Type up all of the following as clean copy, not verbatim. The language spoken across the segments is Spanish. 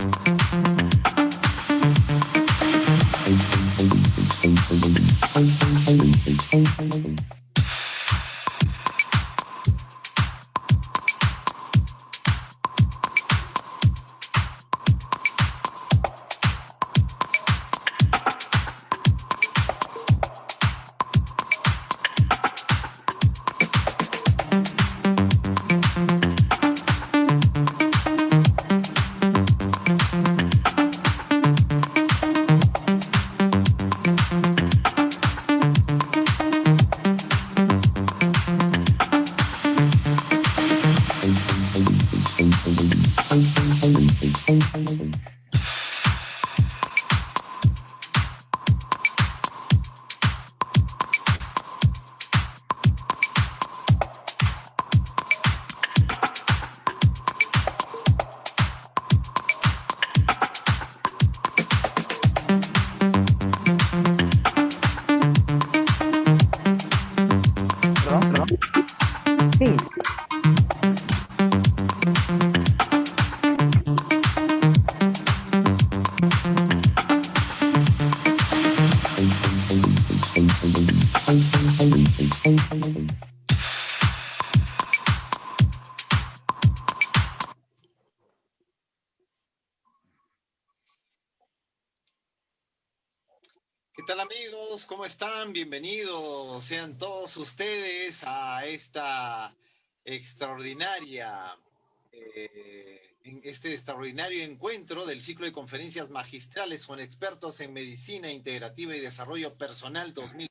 Perdón. Sí. ¿Qué tal amigos? ¿Cómo están? Bienvenidos sean todos ustedes a esta extraordinaria, en este extraordinario encuentro del ciclo de conferencias magistrales con expertos en medicina integrativa y desarrollo personal 2020.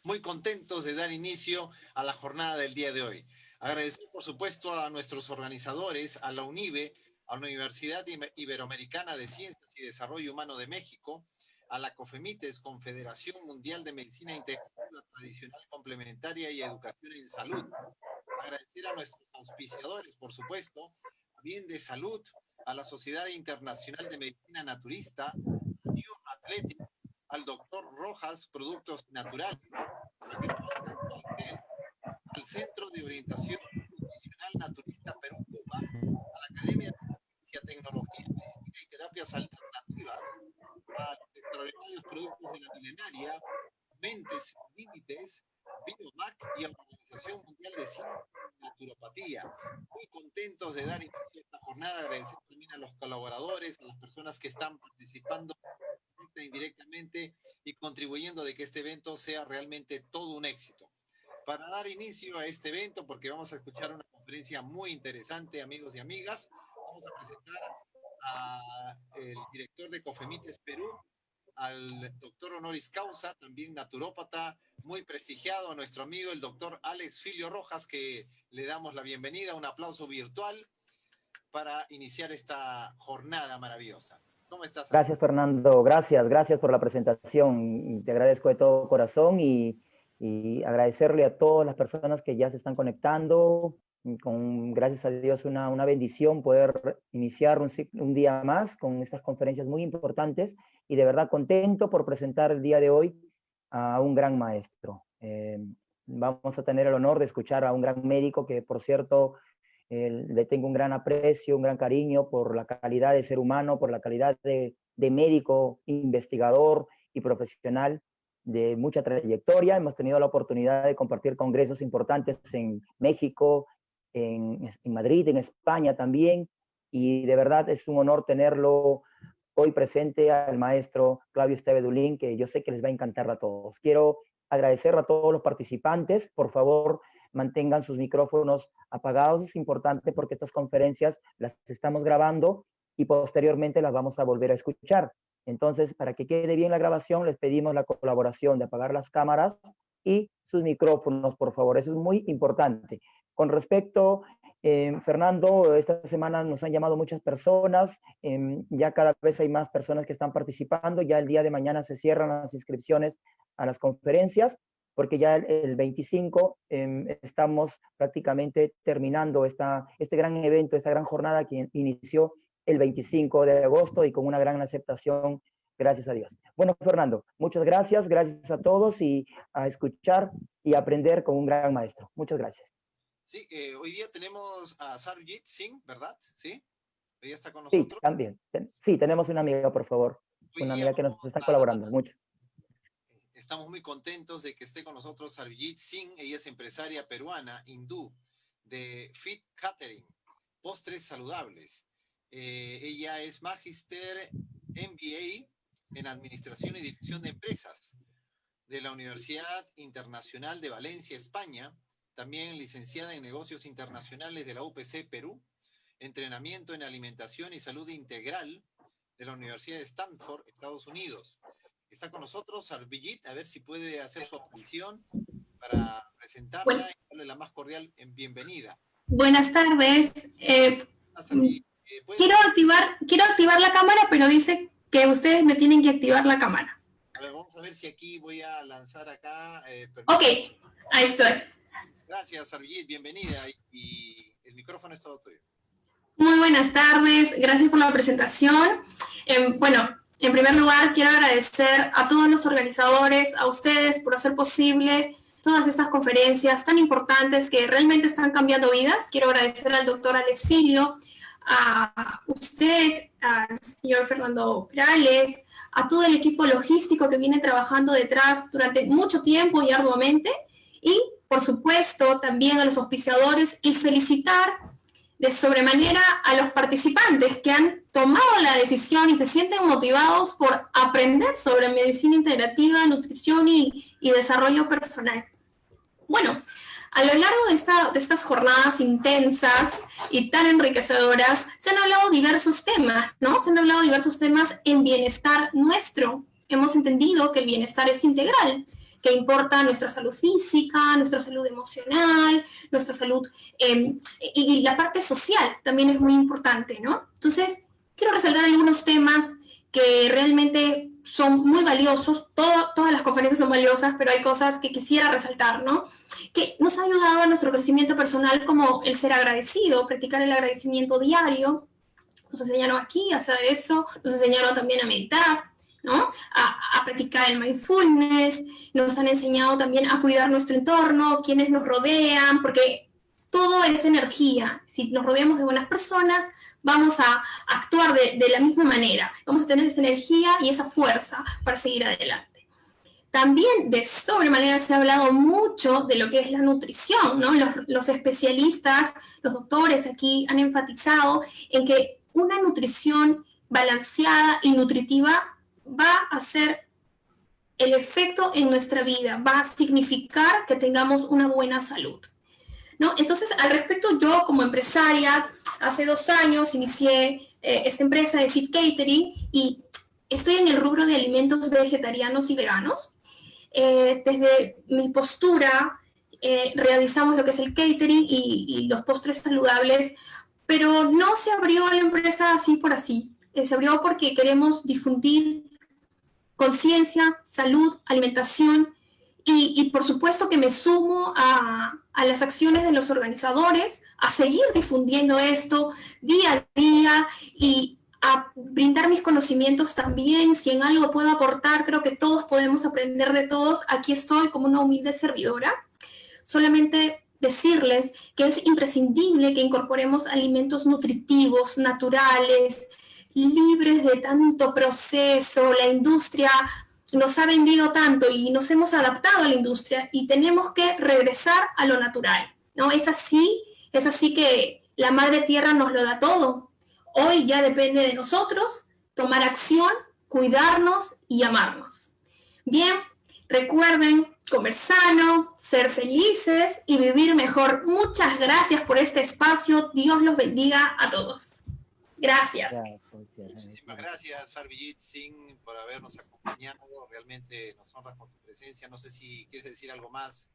Muy contentos de dar inicio a la jornada del día de hoy. Agradecer por supuesto a nuestros organizadores, a la UNIBE, a la Universidad Iberoamericana de Ciencias y Desarrollo Humano de México, a la COFEMITES, Confederación Mundial de Medicina Integrativa, Tradicional, Complementaria y Educación en Salud. Agradecer a nuestros auspiciadores, por supuesto, a Bien de Salud, a la Sociedad Internacional de Medicina Naturista, a New Athletic, al doctor Rojas, Productos Naturales, a Global Natural Health, al Centro de Orientación Nutricional Naturista Perú-Cuba, a la Academia de Ciencia, Tecnología, Medicina y Terapias Alternativas, a los extraordinarios productos de la milenaria, Mentes Sin Límites, Biomac y a la Organización Mundial de Ciencia y Naturopatía. Muy contentos de dar inicio a esta jornada, agradecer también a los colaboradores, a las personas que están participando directa e indirectamente y contribuyendo de que este evento sea realmente todo un éxito. Para dar inicio a este evento, porque vamos a escuchar una conferencia muy interesante, amigos y amigas, vamos a presentar al director de COFEMITES Perú, al doctor honoris causa, también naturópata, muy prestigiado, a nuestro amigo el doctor Alex Filio Rojas, que le damos la bienvenida, un aplauso virtual para iniciar esta jornada maravillosa. ¿Cómo estás, Alex? Gracias, Fernando. Gracias por la presentación. Te agradezco de todo corazón y agradecerle a todas las personas que ya se están conectando. Gracias a Dios, una bendición poder iniciar un día más con estas conferencias muy importantes y de verdad contento por presentar el día de hoy a un gran maestro. Vamos a tener el honor de escuchar a un gran médico que, por cierto, le tengo un gran aprecio, un gran cariño por la calidad de ser humano, por la calidad de médico, investigador y profesional de mucha trayectoria. Hemos tenido la oportunidad de compartir congresos importantes en México, en Madrid, en España también, y de verdad es un honor tenerlo hoy presente al maestro Claudio Esteve Dulín, que yo sé que les va a encantar a todos. Quiero agradecer a todos los participantes. Por favor, mantengan sus micrófonos apagados. Es importante porque estas conferencias las estamos grabando y posteriormente las vamos a volver a escuchar. Entonces, para que quede bien la grabación, les pedimos la colaboración de apagar las cámaras y sus micrófonos, por favor. Eso es muy importante. Con respecto, Fernando, esta semana nos han llamado muchas personas, ya cada vez hay más personas que están participando, ya el día de mañana se cierran las inscripciones a las conferencias, porque ya el 25 estamos prácticamente terminando este gran evento, esta gran jornada que inició el 25 de agosto y con una gran aceptación, gracias a Dios. Bueno, Fernando, muchas gracias a todos y a escuchar y aprender con un gran maestro. Muchas gracias. Sí, hoy día tenemos a Sarvjit Singh, ¿verdad? Sí. ¿Ella está con Sí, nosotros? también. Sí, tenemos una amiga, por favor. Hoy Una día amiga que nos vamos está a colaborando mucho. Estamos muy contentos de que esté con nosotros Sarvijit Singh. Ella es empresaria peruana, hindú, de Fit Catering, postres saludables. Ella es Magister MBA en Administración y Dirección de Empresas de la Universidad Internacional de Valencia, España. También licenciada en Negocios Internacionales de la UPC Perú. Entrenamiento en Alimentación y Salud Integral de la Universidad de Stanford, Estados Unidos. Está con nosotros Sarvijit, a ver si puede hacer su aparición para Bueno, presentarla y darle la más cordial bienvenida. buenas tardes. Sarvijit, Quiero activar la cámara, pero dice que ustedes me tienen que activar la cámara. a ver, vamos a ver si aquí voy a lanzar acá. Ok, ahí estoy. Gracias, Sarvijit, bienvenida y el micrófono es todo tuyo. Muy buenas tardes, gracias por la presentación. Bueno, en primer lugar quiero agradecer a todos los organizadores, a ustedes por hacer posible todas estas conferencias tan importantes que realmente están cambiando vidas. Quiero agradecer al doctor Alex Filio, a usted, al señor Fernando Perales, a todo el equipo logístico que viene trabajando detrás durante mucho tiempo y arduamente, y por supuesto también a los auspiciadores, y felicitar de sobremanera a los participantes que han tomado la decisión y se sienten motivados por aprender sobre medicina integrativa, nutrición y desarrollo personal. Bueno, a lo largo de estas jornadas intensas y tan enriquecedoras, se han hablado diversos temas, ¿no? Se han hablado diversos temas en bienestar nuestro. Hemos entendido que el bienestar es integral, que importa nuestra salud física, nuestra salud emocional, nuestra salud y la parte social también es muy importante, ¿no? Entonces, quiero resaltar algunos temas que realmente son muy valiosos. Todas las conferencias son valiosas, pero hay cosas que quisiera resaltar, ¿no? Que nos ha ayudado a nuestro crecimiento personal, como el ser agradecido, practicar el agradecimiento diario. Nos enseñaron aquí a hacer eso, nos enseñaron también a meditar, ¿no? A practicar el mindfulness, nos han enseñado también a cuidar nuestro entorno, quienes nos rodean, porque todo es energía. Si nos rodeamos de buenas personas, vamos a actuar de la misma manera. Vamos a tener esa energía y esa fuerza para seguir adelante. También de sobremanera se ha hablado mucho de lo que es la nutrición, ¿no? Los especialistas, los doctores aquí han enfatizado en que una nutrición balanceada y nutritiva va a hacer el efecto en nuestra vida, va a significar que tengamos una buena salud, ¿no? Entonces, al respecto, yo como empresaria, hace 2 años inicié esta empresa de Fit Catering y estoy en el rubro de alimentos vegetarianos y veganos. Desde mi postura, realizamos lo que es el catering y los postres saludables, pero no se abrió la empresa así por así. Se abrió porque queremos difundir conciencia, salud, alimentación y por supuesto que me sumo a las acciones de los organizadores, a seguir difundiendo esto día a día y a brindar mis conocimientos también. Si en algo puedo aportar, creo que todos podemos aprender de todos. Aquí estoy como una humilde servidora. Solamente decirles que es imprescindible que incorporemos alimentos nutritivos, naturales, libres de tanto proceso. La industria nos ha vendido tanto y nos hemos adaptado a la industria y tenemos que regresar a lo natural, ¿no? Es así que la madre tierra nos lo da todo. Hoy ya depende de nosotros tomar acción, cuidarnos y amarnos. Bien, recuerden comer sano, ser felices y vivir mejor. Muchas gracias por este espacio. Dios los bendiga a todos. Gracias. Muchísimas gracias, Sarvijit Singh, por habernos acompañado. Realmente nos honras con tu presencia. No sé si quieres decir algo más.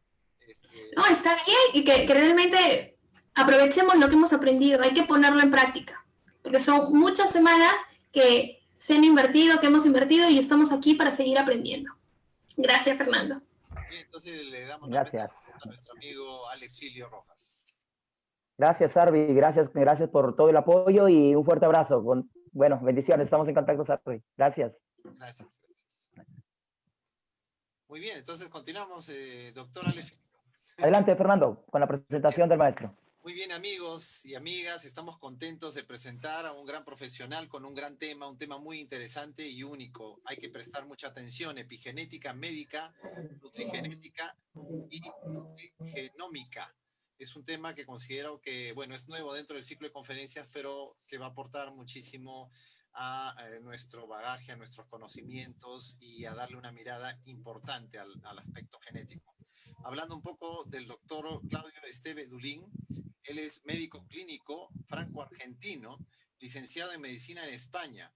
No, está bien y que realmente aprovechemos lo que hemos aprendido. Hay que ponerlo en práctica, porque son muchas semanas que se han invertido, que hemos invertido y estamos aquí para seguir aprendiendo. Gracias, Fernando. Bien, entonces le damos gracias a nuestro amigo Alex Filio Rojas. Gracias, Sarvi, gracias por todo el apoyo y un fuerte abrazo. Bueno, bendiciones, estamos en contacto, Sarvi. Gracias. Gracias. Muy bien, entonces continuamos, doctor Alex Filio. Adelante, Fernando, con la presentación del maestro. Muy bien, amigos y amigas, estamos contentos de presentar a un gran profesional con un gran tema, un tema muy interesante y único. Hay que prestar mucha atención: epigenética médica, nutrigenética y nutrigenómica. Es un tema que considero que, bueno, es nuevo dentro del ciclo de conferencias, pero que va a aportar muchísimo a nuestro bagaje, a nuestros conocimientos y a darle una mirada importante al aspecto genético. Hablando un poco del doctor Claudio Esteve Dulin. Él es médico clínico franco-argentino, licenciado en medicina en España,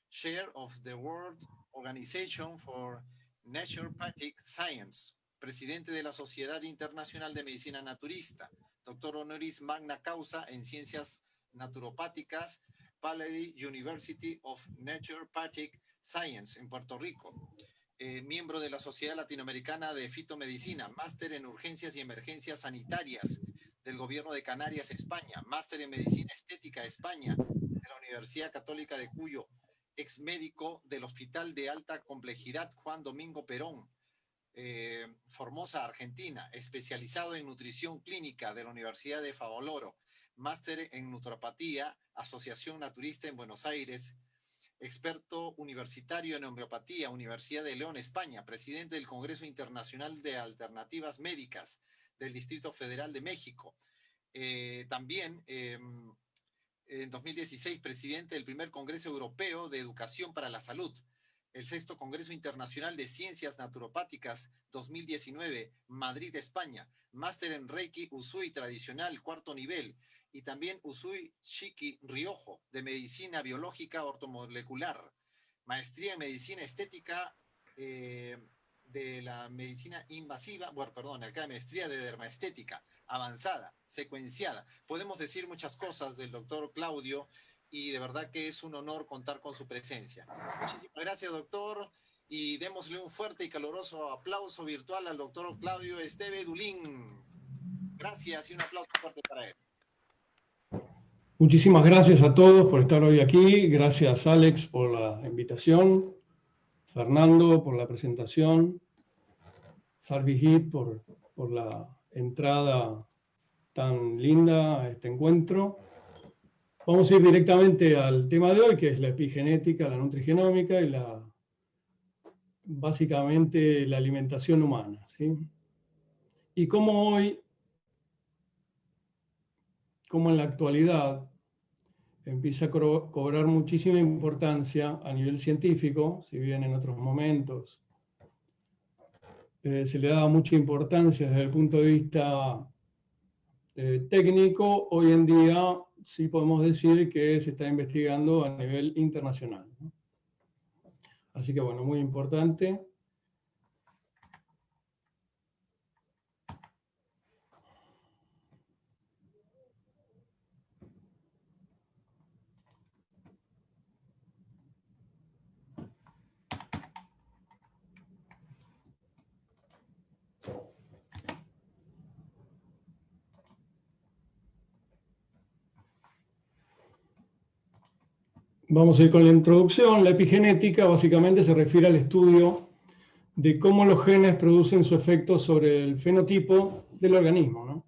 Chair of the World Organization for Naturopathic Science, presidente de la Sociedad Internacional de Medicina Naturista, doctor honoris magna causa en ciencias naturopáticas, Pallady University of Naturopathic Science en Puerto Rico. Miembro de la Sociedad Latinoamericana de Fitomedicina, máster en urgencias y emergencias sanitarias del Gobierno de Canarias, España, máster en Medicina Estética, España, de la Universidad Católica de Cuyo, ex médico del Hospital de Alta Complejidad Juan Domingo Perón, Formosa, Argentina, especializado en nutrición clínica de la Universidad de Favaloro, máster en naturopatía, Asociación Naturista en Buenos Aires, experto universitario en homeopatía, Universidad de León, España, presidente del Congreso Internacional de Alternativas Médicas del Distrito Federal de México. También en 2016, presidente del primer Congreso Europeo de Educación para la Salud, el sexto Congreso Internacional de Ciencias Naturopáticas 2019, Madrid, España, máster en Reiki Usui tradicional, cuarto nivel, y también Usui Shiki Ryojo, de Medicina Biológica Ortomolecular, maestría en Medicina Estética de la medicina invasiva, bueno, perdón, acá maestría de dermaestética, avanzada, secuenciada. Podemos decir muchas cosas del doctor Claudio y de verdad que es un honor contar con su presencia. Muchísimas gracias, doctor, y démosle un fuerte y caluroso aplauso virtual al doctor Claudio Esteve Dulin. Gracias y un aplauso fuerte para él. Muchísimas gracias a todos por estar hoy aquí. Gracias, Alex, por la invitación. Fernando, por la presentación. Sarvijit, por la entrada tan linda a este encuentro. Vamos a ir directamente al tema de hoy, que es la epigenética, la nutrigenómica y básicamente la alimentación humana, ¿sí? Y cómo hoy, como en la actualidad, empieza a cobrar muchísima importancia a nivel científico, si bien en otros momentos se le daba mucha importancia desde el punto de vista técnico, hoy en día sí podemos decir que se está investigando a nivel internacional, ¿no? Así que bueno, muy importante. Vamos a ir con la introducción. La epigenética básicamente se refiere al estudio de cómo los genes producen su efecto sobre el fenotipo del organismo, ¿no?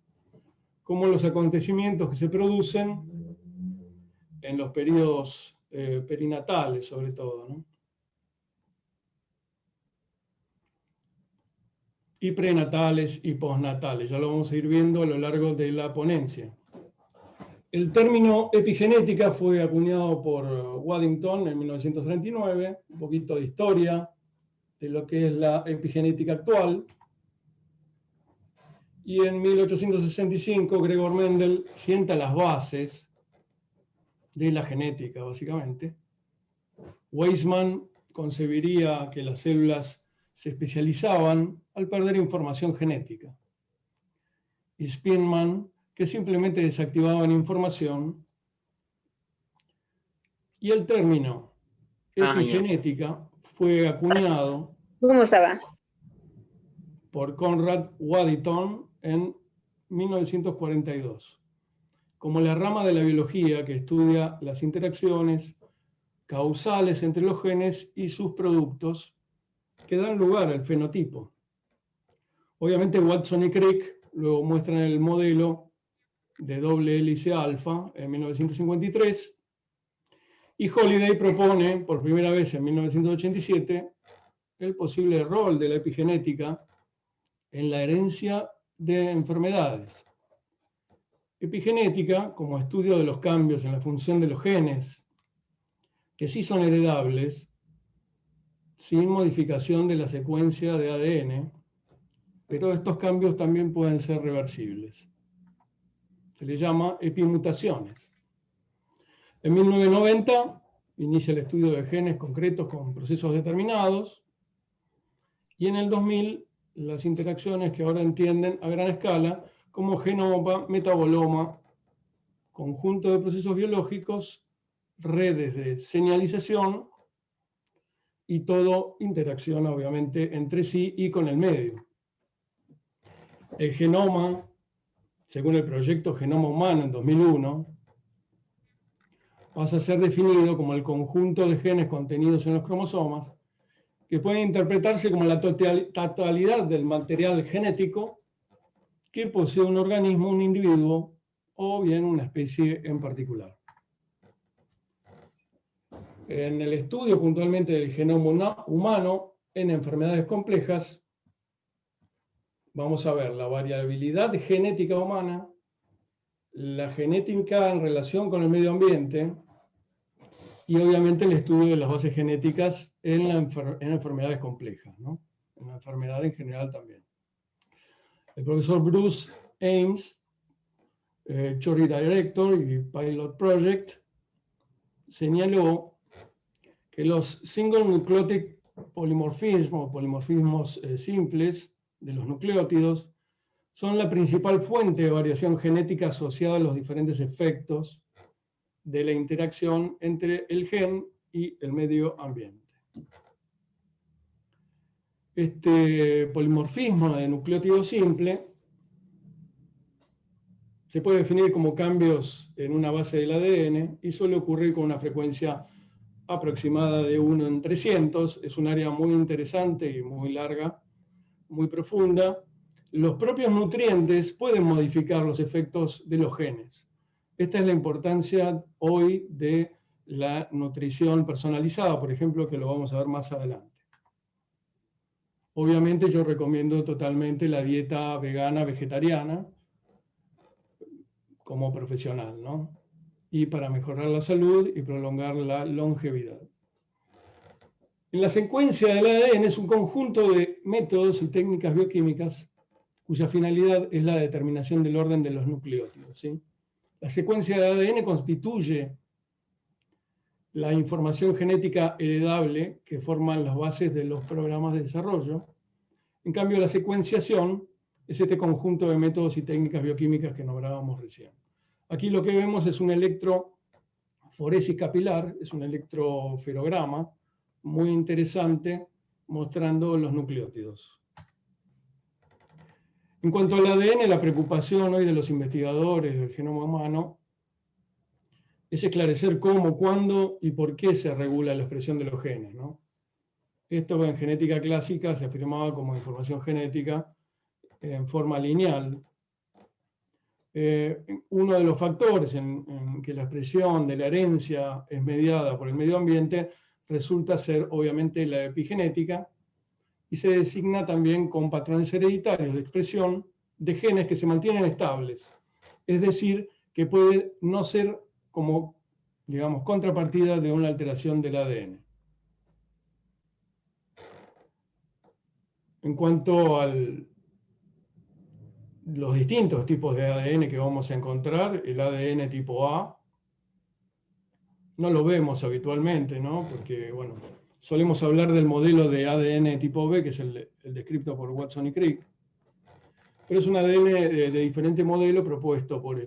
Cómo los acontecimientos que se producen en los periodos perinatales, sobre todo, ¿no? Y prenatales y postnatales. Ya lo vamos a ir viendo a lo largo de la ponencia. El término epigenética fue acuñado por Waddington en 1939, un poquito de historia de lo que es la epigenética actual. Y en 1865 Gregor Mendel sienta las bases de la genética, básicamente. Weismann concebiría que las células se especializaban al perder información genética. Y Spearman, que simplemente desactivaban información. Y el término epigenética fue acuñado por Conrad Waddington en 1942, como la rama de la biología que estudia las interacciones causales entre los genes y sus productos que dan lugar al fenotipo. Obviamente Watson y Crick luego muestran el modelo de doble hélice alfa en 1953, y Holliday propone por primera vez en 1987 el posible rol de la epigenética en la herencia de enfermedades. Epigenética, como estudio de los cambios en la función de los genes, que sí son heredables, sin modificación de la secuencia de ADN, pero estos cambios también pueden ser reversibles. Se les llama epimutaciones. En 1990 inicia el estudio de genes concretos con procesos determinados, y en el 2000 las interacciones que ahora entienden a gran escala como genoma, metaboloma, conjunto de procesos biológicos, redes de señalización y todo interacciona obviamente entre sí y con el medio. El genoma, según el proyecto Genoma Humano en 2001, pasa a ser definido como el conjunto de genes contenidos en los cromosomas que pueden interpretarse como la totalidad del material genético que posee un organismo, un individuo o bien una especie en particular. En el estudio puntualmente del genoma humano en enfermedades complejas, vamos a ver la variabilidad genética humana, la genética en relación con el medio ambiente y obviamente el estudio de las bases genéticas en enfermedades complejas, ¿no? En la enfermedad en general también. El profesor Bruce Ames, Jury Director y Pilot Project, señaló que los single nucleotic polimorfismos, polimorfismos simples de los nucleótidos, son la principal fuente de variación genética asociada a los diferentes efectos de la interacción entre el gen y el medio ambiente. Este polimorfismo de nucleótido simple se puede definir como cambios en una base del ADN y suele ocurrir con una frecuencia aproximada de 1 en 300. Es un área muy interesante y muy larga, muy profunda. Los propios nutrientes pueden modificar los efectos de los genes. Esta es la importancia hoy de la nutrición personalizada, por ejemplo, que lo vamos a ver más adelante. Obviamente yo recomiendo totalmente la dieta vegana, vegetariana, como profesional, ¿no? Y para mejorar la salud y prolongar la longevidad. En la secuencia del ADN es un conjunto de métodos y técnicas bioquímicas cuya finalidad es la determinación del orden de los nucleótidos, ¿sí? La secuencia de ADN constituye la información genética heredable que forman las bases de los programas de desarrollo. En cambio, la secuenciación es este conjunto de métodos y técnicas bioquímicas que nombrábamos recién. Aquí lo que vemos es un electroforesis capilar, es un electroferograma muy interesante mostrando los nucleótidos. En cuanto al ADN, la preocupación hoy de los investigadores del genoma humano es esclarecer cómo, cuándo y por qué se regula la expresión de los genes, ¿no? Esto en genética clásica se afirmaba como información genética en forma lineal. Uno de los factores en que la expresión de la herencia es mediada por el medio ambiente resulta ser obviamente la epigenética, y se designa también con patrones hereditarios de expresión de genes que se mantienen estables, es decir, que puede no ser como, digamos, contrapartida de una alteración del ADN. En cuanto a los distintos tipos de ADN que vamos a encontrar, el ADN tipo A, no lo vemos habitualmente, ¿no? Porque, bueno, solemos hablar del modelo de ADN tipo B, que es el descrito por Watson y Crick, pero es un ADN de diferente modelo propuesto por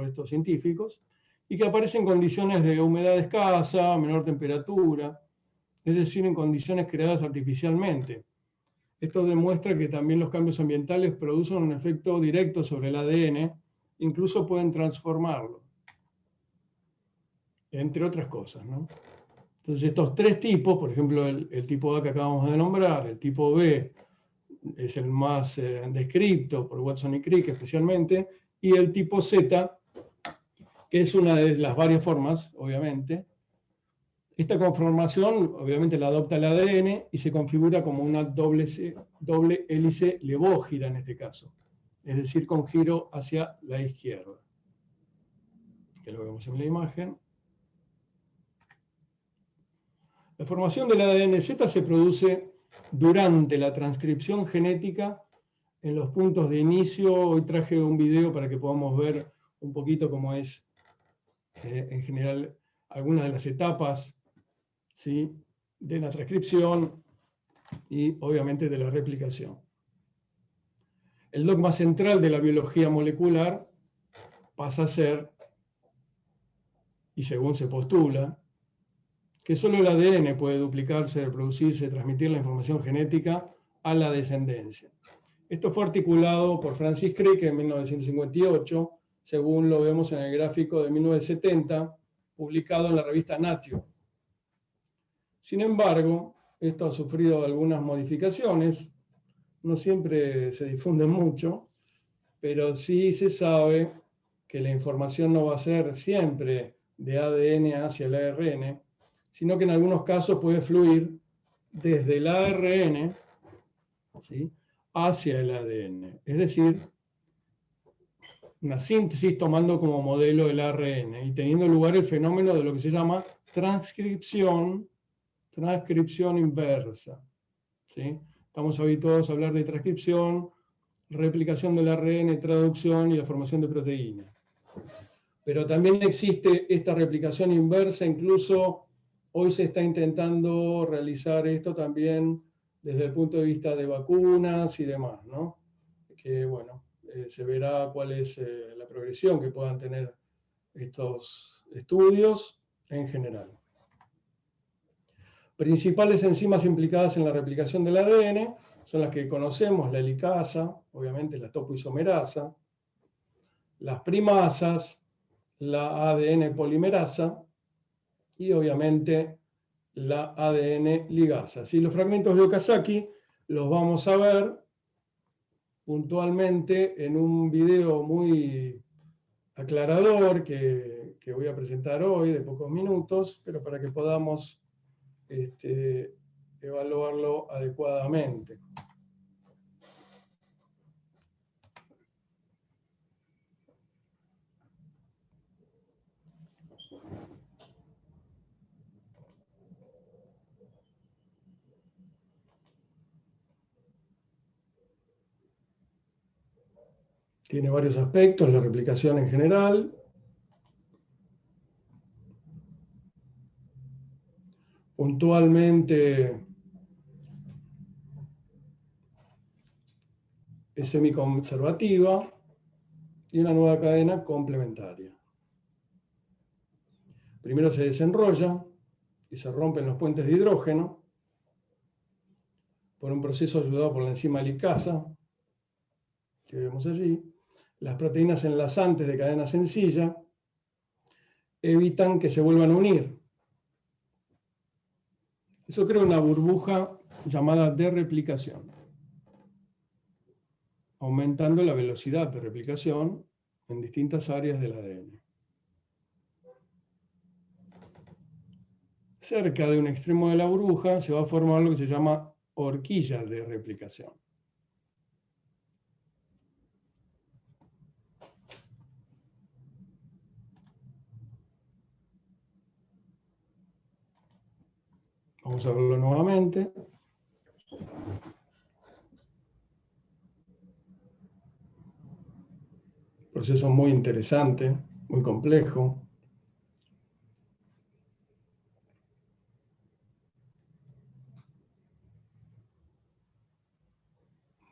estos científicos y que aparece en condiciones de humedad escasa, menor temperatura, es decir, en condiciones creadas artificialmente. Esto demuestra que también los cambios ambientales producen un efecto directo sobre el ADN, incluso pueden transformarlo, entre otras cosas, ¿no? Entonces estos tres tipos, por ejemplo el tipo A que acabamos de nombrar, el tipo B es el más descrito por Watson y Crick especialmente, y el tipo Z que es una de las varias formas, obviamente. Esta conformación, obviamente, la adopta el ADN y se configura como una doble hélice levógira en este caso, es decir, con giro hacia la izquierda. Que lo vemos en la imagen. La formación del ADN Z se produce durante la transcripción genética en los puntos de inicio. Hoy traje un video para que podamos ver un poquito cómo es, en general, algunas de las etapas, ¿sí?, de la transcripción y, obviamente, de la replicación. El dogma central de la biología molecular pasa a ser, y según se postula, que solo el ADN puede duplicarse, reproducirse, transmitir la información genética a la descendencia. Esto fue articulado por Francis Crick en 1958, según lo vemos en el gráfico de 1970, publicado en la revista Nature. Sin embargo, esto ha sufrido algunas modificaciones, no siempre se difunden mucho, pero sí se sabe que la información no va a ser siempre de ADN hacia el ARN, sino que en algunos casos puede fluir desde el ARN, ¿sí?, hacia el ADN. Es decir, una síntesis tomando como modelo el ARN y teniendo lugar el fenómeno de lo que se llama transcripción inversa, ¿sí? Estamos habituados a hablar de transcripción, replicación del ARN, traducción y la formación de proteínas. Pero también existe esta replicación inversa, incluso hoy se está intentando realizar esto también desde el punto de vista de vacunas y demás, ¿no? Que, bueno, se verá cuál es la progresión que puedan tener estos estudios en general. Principales enzimas implicadas en la replicación del ADN son las que conocemos, la helicasa, obviamente la topoisomerasa, las primasas, la ADN polimerasa y obviamente la ADN ligasa. ¿Sí? Los fragmentos de Okazaki los vamos a ver puntualmente en un video muy aclarador que voy a presentar hoy de pocos minutos, pero para que podamos evaluarlo adecuadamente. Tiene varios aspectos, la replicación en general. Puntualmente es semiconservativa y una nueva cadena complementaria. Primero se desenrolla y se rompen los puentes de hidrógeno por un proceso ayudado por la enzima helicasa, que vemos allí. Las proteínas enlazantes de cadena sencilla evitan que se vuelvan a unir. Eso crea una burbuja llamada de replicación, aumentando la velocidad de replicación en distintas áreas del ADN. Cerca de un extremo de la burbuja se va a formar lo que se llama horquilla de replicación. Vamos a verlo nuevamente. Proceso muy interesante, muy complejo.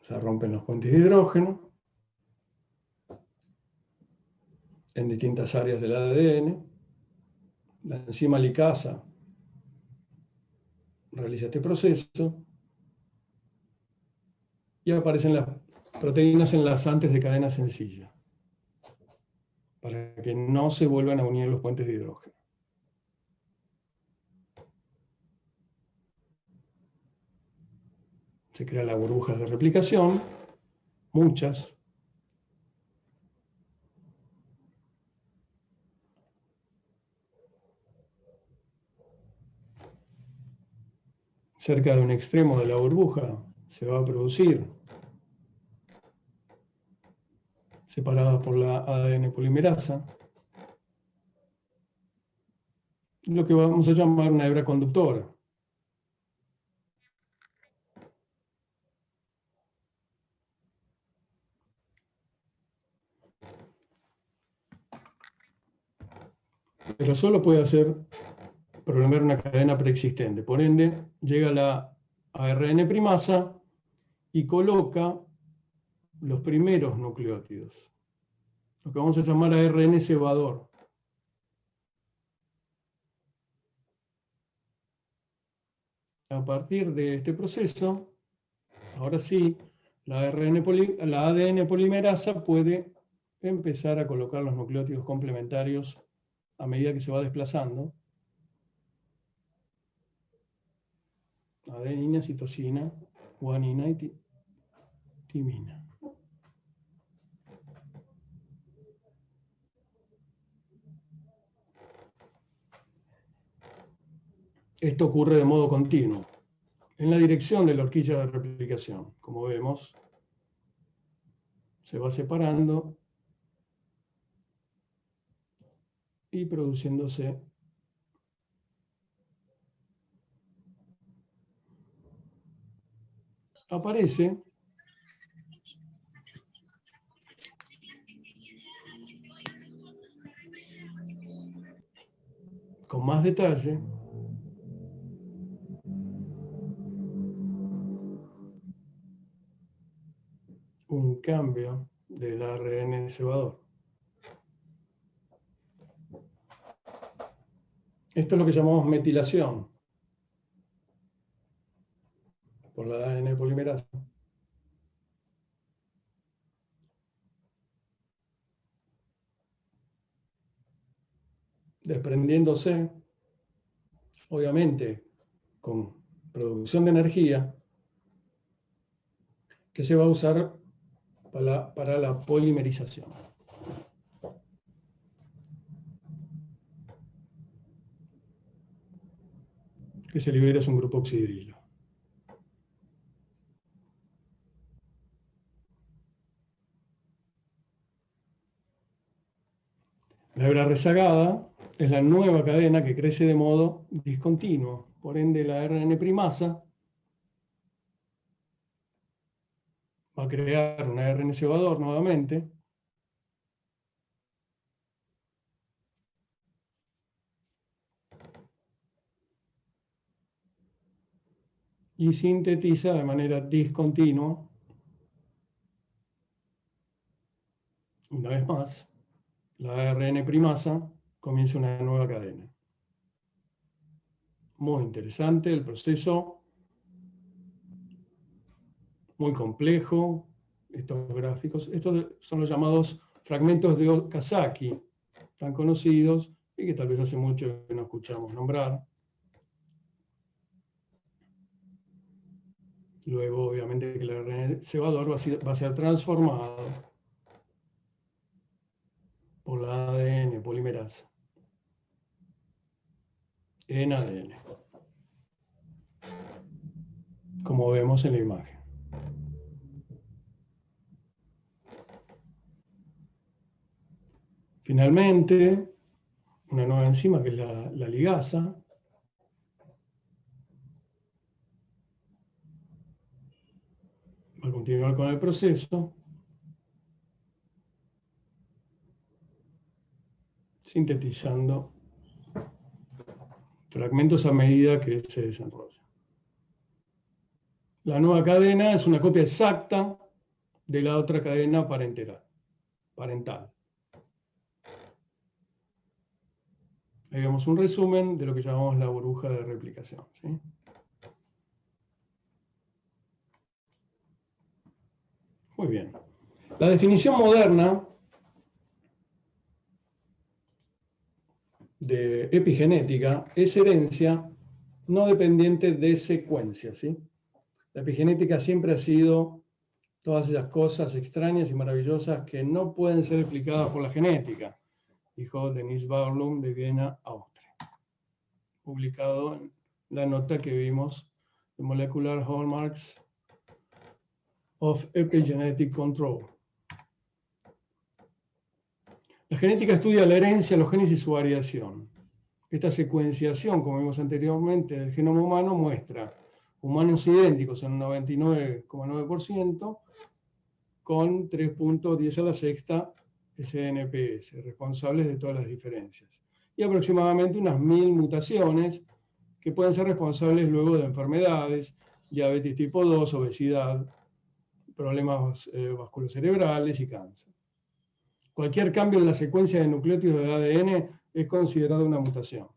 Se rompen los puentes de hidrógeno en distintas áreas del ADN. La enzima helicasa realiza este proceso y aparecen las proteínas enlazantes de cadena sencilla para que no se vuelvan a unir los puentes de hidrógeno. Se crean las burbujas de replicación, muchas. cerca de un extremo de la burbuja, se va a producir, separada por la ADN polimerasa, lo que vamos a llamar una hebra conductora. Pero solo puede prolongar una cadena preexistente. Por ende, llega la ARN primasa y coloca los primeros nucleótidos, lo que vamos a llamar ARN cebador. A partir de este proceso, ahora sí, la ADN polimerasa puede empezar a colocar los nucleótidos complementarios a medida que se va desplazando. Adenina, citosina, guanina y timina. Esto ocurre de modo continuo, en la dirección de la horquilla de replicación. Como vemos, se va separando y produciéndose aparece con más detalle un cambio del ARN cebador. Esto es lo que llamamos metilación por la ADN polimerasa. Desprendiéndose, obviamente, con producción de energía, que se va a usar para la polimerización. Que se libera es un grupo oxidrilo. La hebra rezagada es la nueva cadena que crece de modo discontinuo. Por ende, la ARN primasa va a crear un ARN cebador nuevamente. Y sintetiza de manera discontinua, una vez más, la ARN primasa comienza una nueva cadena. Muy interesante el proceso, muy complejo, estos gráficos. Estos son los llamados fragmentos de Okazaki, tan conocidos y que tal vez hace mucho que no escuchamos nombrar. Luego, obviamente, que el ARN cebador va a ser transformado por la ADN polimerasa en ADN, como vemos en la imagen. Finalmente, una nueva enzima que es la ligasa, va a continuar con el proceso, sintetizando fragmentos a medida que se desarrolla. La nueva cadena es una copia exacta de la otra cadena parental. Ahí vemos un resumen de lo que llamamos la burbuja de replicación, ¿sí? Muy bien. La definición moderna de epigenética es herencia no dependiente de secuencia, ¿sí? La epigenética siempre ha sido todas esas cosas extrañas y maravillosas que no pueden ser explicadas por la genética, dijo Denise Barlum de Viena, Austria, publicado en la nota que vimos the molecular hallmarks of epigenetic control. La genética estudia la herencia, los genes y su variación. Esta secuenciación, como vimos anteriormente, del genoma humano muestra humanos idénticos en un 99,9%, con 3.10 a la sexta SNPS, responsables de todas las diferencias. Y aproximadamente unas 1000 mutaciones que pueden ser responsables luego de enfermedades, diabetes tipo 2, obesidad, problemas vasculocerebrales y cáncer. Cualquier cambio en la secuencia de nucleótidos de ADN es considerado una mutación.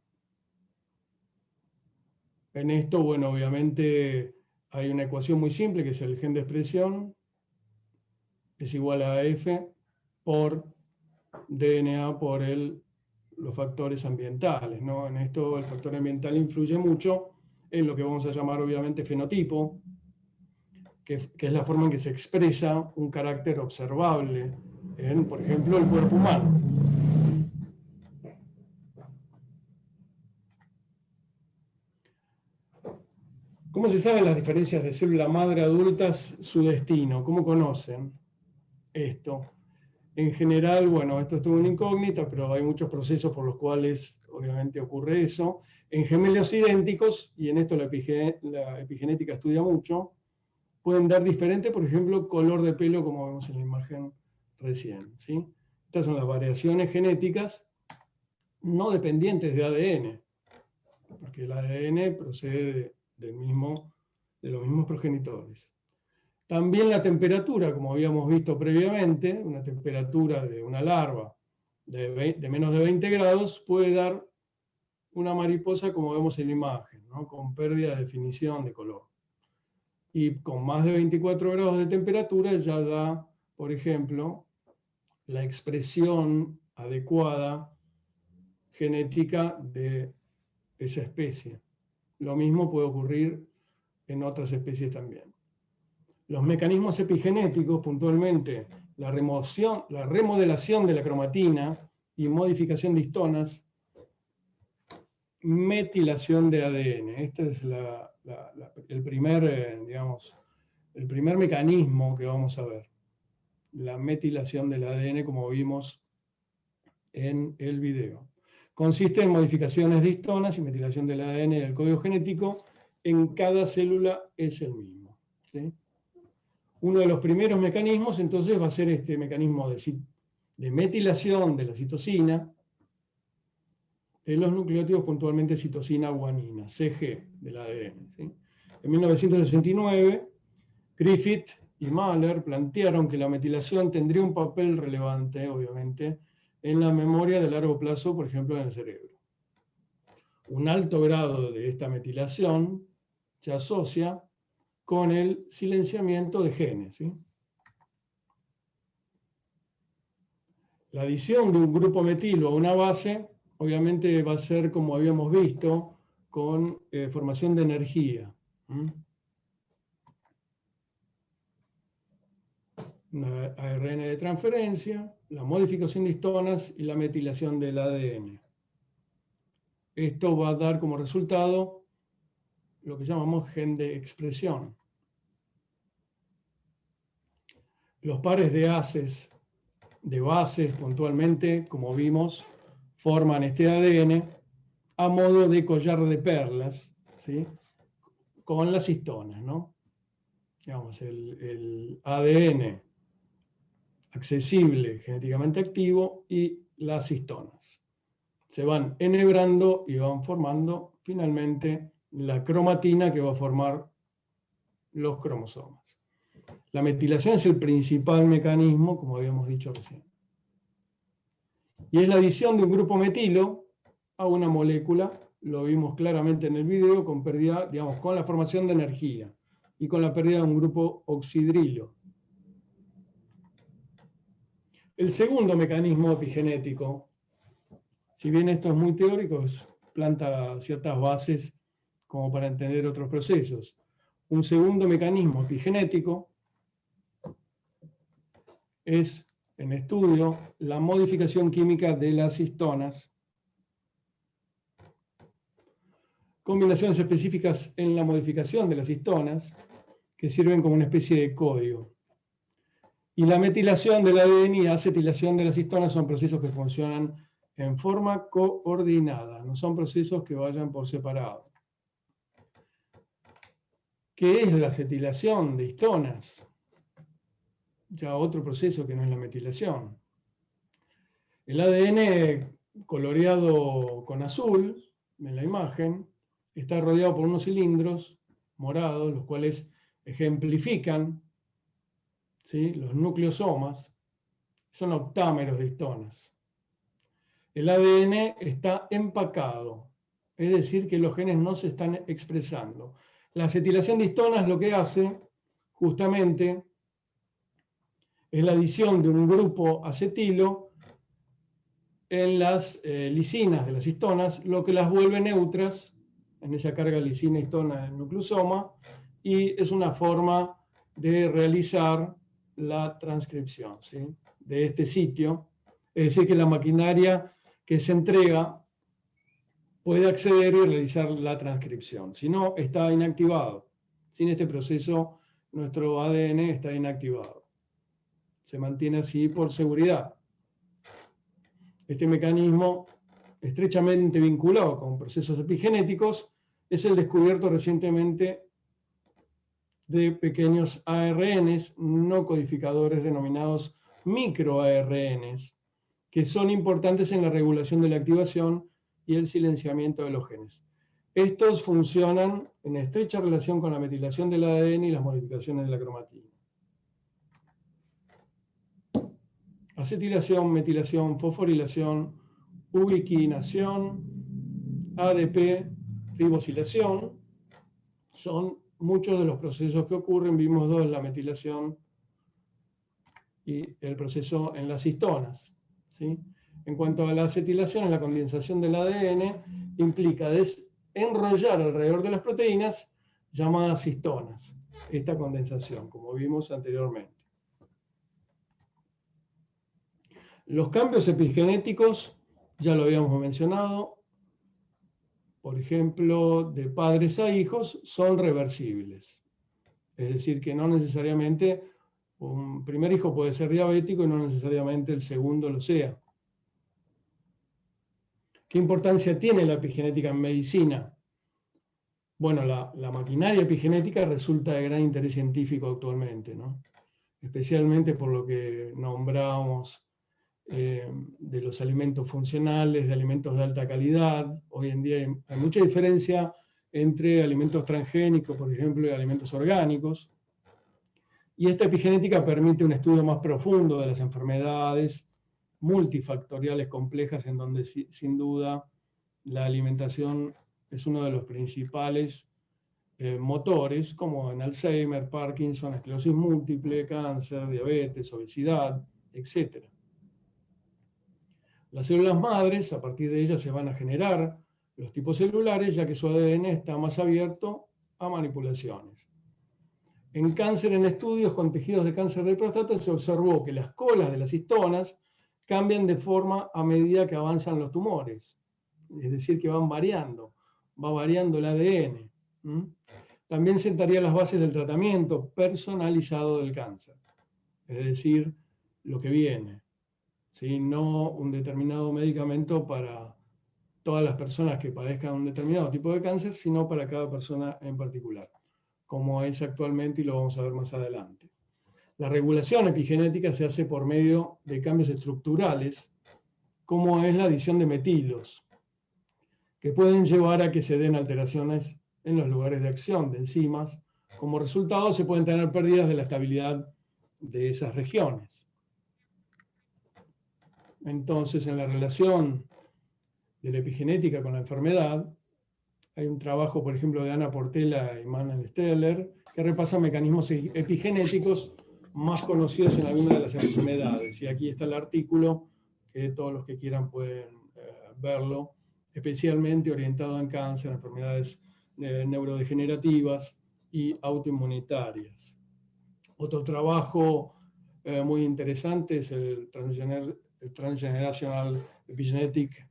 En esto, bueno, obviamente hay una ecuación muy simple que es el gen de expresión es igual a F por DNA por los factores ambientales, ¿no? En esto el factor ambiental influye mucho en lo que vamos a llamar obviamente fenotipo, que es la forma en que se expresa un carácter observable en, por ejemplo, el cuerpo humano. ¿Cómo se saben las diferencias de célula madre adultas, su destino? ¿Cómo conocen esto? En general, bueno, esto es todo una incógnita, pero hay muchos procesos por los cuales obviamente ocurre eso. En gemelos idénticos, y en esto la epigenética estudia mucho, pueden dar diferente, por ejemplo, color de pelo, como vemos en la imagen recién, ¿sí? Estas son las variaciones genéticas no dependientes de ADN, porque el ADN procede de los mismos progenitores. También la temperatura, como habíamos visto previamente, una temperatura de una larva de menos de 20 grados puede dar una mariposa como vemos en la imagen, ¿no? Con pérdida de definición de color. Y con más de 24 grados de temperatura ya da, por ejemplo, la expresión adecuada genética de esa especie. Lo mismo puede ocurrir en otras especies también. Los mecanismos epigenéticos, puntualmente, la remodelación de la cromatina y modificación de histonas, metilación de ADN. Este es el primer mecanismo que vamos a ver. La metilación del ADN, como vimos en el video. Consiste en modificaciones de histonas y metilación del ADN y del código genético. En cada célula es el mismo, ¿sí? Uno de los primeros mecanismos, entonces, va a ser este mecanismo de metilación de la citosina, de los nucleótidos, puntualmente citosina guanina, CG, del ADN, ¿sí? En 1969, Griffith y Mahler plantearon que la metilación tendría un papel relevante, obviamente, en la memoria de largo plazo, por ejemplo, en el cerebro. Un alto grado de esta metilación se asocia con el silenciamiento de genes, ¿sí? La adición de un grupo metilo a una base, obviamente va a ser, como habíamos visto, con formación de energía. Una ARN de transferencia, la modificación de histonas y la metilación del ADN. Esto va a dar como resultado lo que llamamos gen de expresión. Los pares de bases puntualmente, como vimos, forman este ADN a modo de collar de perlas, ¿sí? Con las histonas, ¿no? Digamos, el ADN accesible, genéticamente activo, y las histonas. Se van enhebrando y van formando finalmente la cromatina que va a formar los cromosomas. La metilación es el principal mecanismo, como habíamos dicho recién. Y es la adición de un grupo metilo a una molécula, lo vimos claramente en el video, con pérdida, digamos, con la formación de energía y con la pérdida de un grupo oxidrilo. El segundo mecanismo epigenético, si bien esto es muy teórico, planta ciertas bases como para entender otros procesos. Un segundo mecanismo epigenético es, en estudio, la modificación química de las histonas combinaciones específicas en la modificación de las histonas que sirven como una especie de código. Y la metilación del ADN y acetilación de las histonas son procesos que funcionan en forma coordinada, no son procesos que vayan por separado. ¿Qué es la acetilación de histonas? Ya otro proceso que no es la metilación. El ADN coloreado con azul en la imagen está rodeado por unos cilindros morados, los cuales ejemplifican, ¿sí?, los nucleosomas. Son octámeros de histonas. El ADN está empacado, es decir, que los genes no se están expresando. La acetilación de histonas lo que hace justamente es la adición de un grupo acetilo en las lisinas de las histonas, lo que las vuelve neutras en esa carga lisina-histona del nucleosoma, y es una forma de realizar la transcripción, ¿sí?, de este sitio. Es decir, que la maquinaria que se entrega puede acceder y realizar la transcripción. Si no, está inactivado. Sin este proceso, nuestro ADN está inactivado. Se mantiene así por seguridad. Este mecanismo, estrechamente vinculado con procesos epigenéticos, es el descubierto recientemente de pequeños ARNs no codificadores denominados microARNs, que son importantes en la regulación de la activación y el silenciamiento de los genes. Estos funcionan en estrecha relación con la metilación del ADN y las modificaciones de la cromatina. Acetilación, metilación, fosforilación, ubiquinación, ADP, ribosilación, son muchos de los procesos que ocurren. Vimos dos, la metilación y el proceso en las histonas, ¿sí? En cuanto a la acetilación, la condensación del ADN implica enrollar alrededor de las proteínas llamadas histonas, esta condensación, como vimos anteriormente. Los cambios epigenéticos, ya lo habíamos mencionado, por ejemplo, de padres a hijos, son reversibles. Es decir, que no necesariamente un primer hijo puede ser diabético y no necesariamente el segundo lo sea. ¿Qué importancia tiene la epigenética en medicina? Bueno, la maquinaria epigenética resulta de gran interés científico actualmente, ¿no? Especialmente por lo que nombramos de los alimentos funcionales, de alimentos de alta calidad. Hoy en día hay mucha diferencia entre alimentos transgénicos, por ejemplo, y alimentos orgánicos. Y esta epigenética permite un estudio más profundo de las enfermedades multifactoriales complejas, en donde sin duda la alimentación es uno de los principales motores, como en Alzheimer, Parkinson, esclerosis múltiple, cáncer, diabetes, obesidad, etc. Las células madres, a partir de ellas se van a generar los tipos celulares, ya que su ADN está más abierto a manipulaciones. En cáncer, en estudios con tejidos de cáncer de próstata, se observó que las colas de las histonas cambian de forma a medida que avanzan los tumores. Es decir, que van variando, va variando el ADN. También sentaría las bases del tratamiento personalizado del cáncer. Es decir, lo que viene. ¿Sí? No un determinado medicamento para todas las personas que padezcan un determinado tipo de cáncer, sino para cada persona en particular, como es actualmente y lo vamos a ver más adelante. La regulación epigenética se hace por medio de cambios estructurales, como es la adición de metilos, que pueden llevar a que se den alteraciones en los lugares de acción de enzimas. Como resultado, se pueden tener pérdidas de la estabilidad de esas regiones. Entonces, en la relación de la epigenética con la enfermedad, hay un trabajo, por ejemplo, de Ana Portela y Manuel Steller, que repasa mecanismos epigenéticos más conocidos en algunas de las enfermedades. Y aquí está el artículo, que todos los que quieran pueden verlo, especialmente orientado en cáncer, enfermedades neurodegenerativas y autoinmunitarias. Otro trabajo muy interesante es el Transgenerational Epigenetic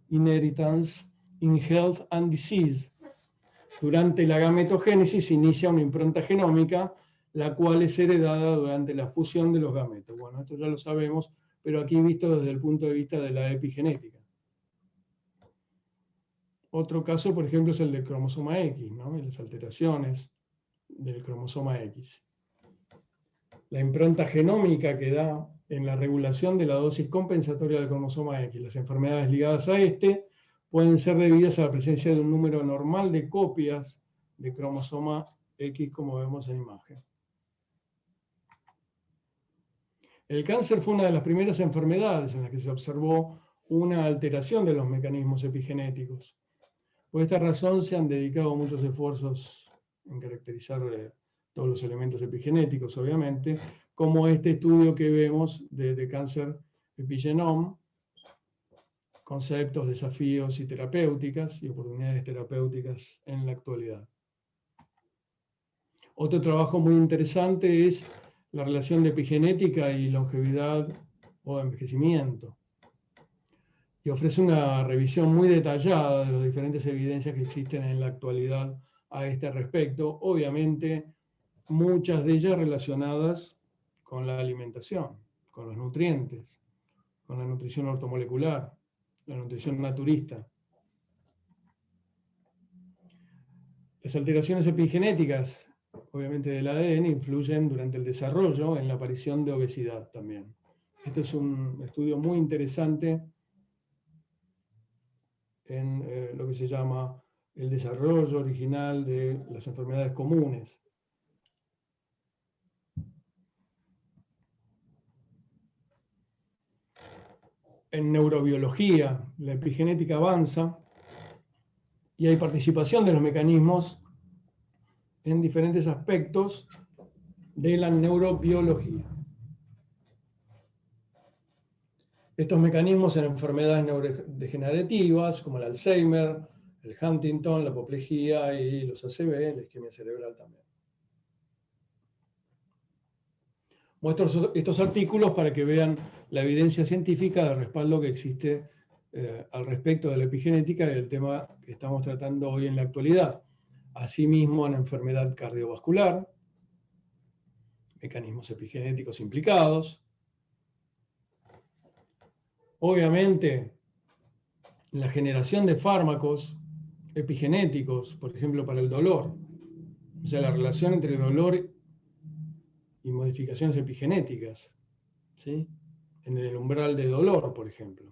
Inheritance in Health and Disease. Durante la gametogénesis se inicia una impronta genómica, la cual es heredada durante la fusión de los gametos. Bueno, esto ya lo sabemos, pero aquí visto desde el punto de vista de la epigenética. Otro caso, por ejemplo, es el del cromosoma X, ¿no? Y las alteraciones del cromosoma X. La impronta genómica que da en la regulación de la dosis compensatoria del cromosoma X. Las enfermedades ligadas a este pueden ser debidas a la presencia de un número normal de copias de cromosoma X, como vemos en imagen. El cáncer fue una de las primeras enfermedades en las que se observó una alteración de los mecanismos epigenéticos. Por esta razón se han dedicado muchos esfuerzos en caracterizar todos los elementos epigenéticos, obviamente, como este estudio que vemos de Cancer Epigenome, conceptos, desafíos y terapéuticas y oportunidades terapéuticas en la actualidad. Otro trabajo muy interesante es la relación de epigenética y longevidad o envejecimiento. Y ofrece una revisión muy detallada de las diferentes evidencias que existen en la actualidad a este respecto, obviamente muchas de ellas relacionadas con la alimentación, con los nutrientes, con la nutrición ortomolecular, la nutrición naturista. Las alteraciones epigenéticas, obviamente del ADN, influyen durante el desarrollo en la aparición de obesidad también. Este es un estudio muy interesante en lo que se llama el desarrollo original de las enfermedades comunes. En neurobiología, la epigenética avanza y hay participación de los mecanismos en diferentes aspectos de la neurobiología. Estos mecanismos en enfermedades neurodegenerativas como el Alzheimer, el Huntington, la apoplejía y los ACV, la isquemia cerebral también. Muestro estos artículos para que vean la evidencia científica de respaldo que existe al respecto de la epigenética y del tema que estamos tratando hoy en la actualidad. Asimismo, en enfermedad cardiovascular, mecanismos epigenéticos implicados. Obviamente, la generación de fármacos epigenéticos, por ejemplo, para el dolor. O sea, la relación entre dolor y modificaciones epigenéticas, ¿sí? En el umbral de dolor, por ejemplo.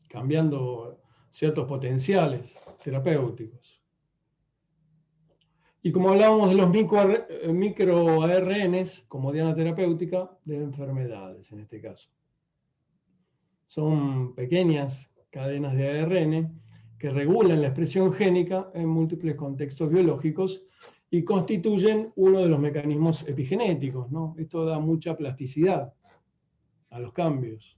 Cambiando ciertos potenciales terapéuticos. Y como hablábamos de los microARNs como diana terapéutica de enfermedades, en este caso. Son pequeñas cadenas de ARN que regulan la expresión génica en múltiples contextos biológicos y constituyen uno de los mecanismos epigenéticos, ¿no? Esto da mucha plasticidad a los cambios.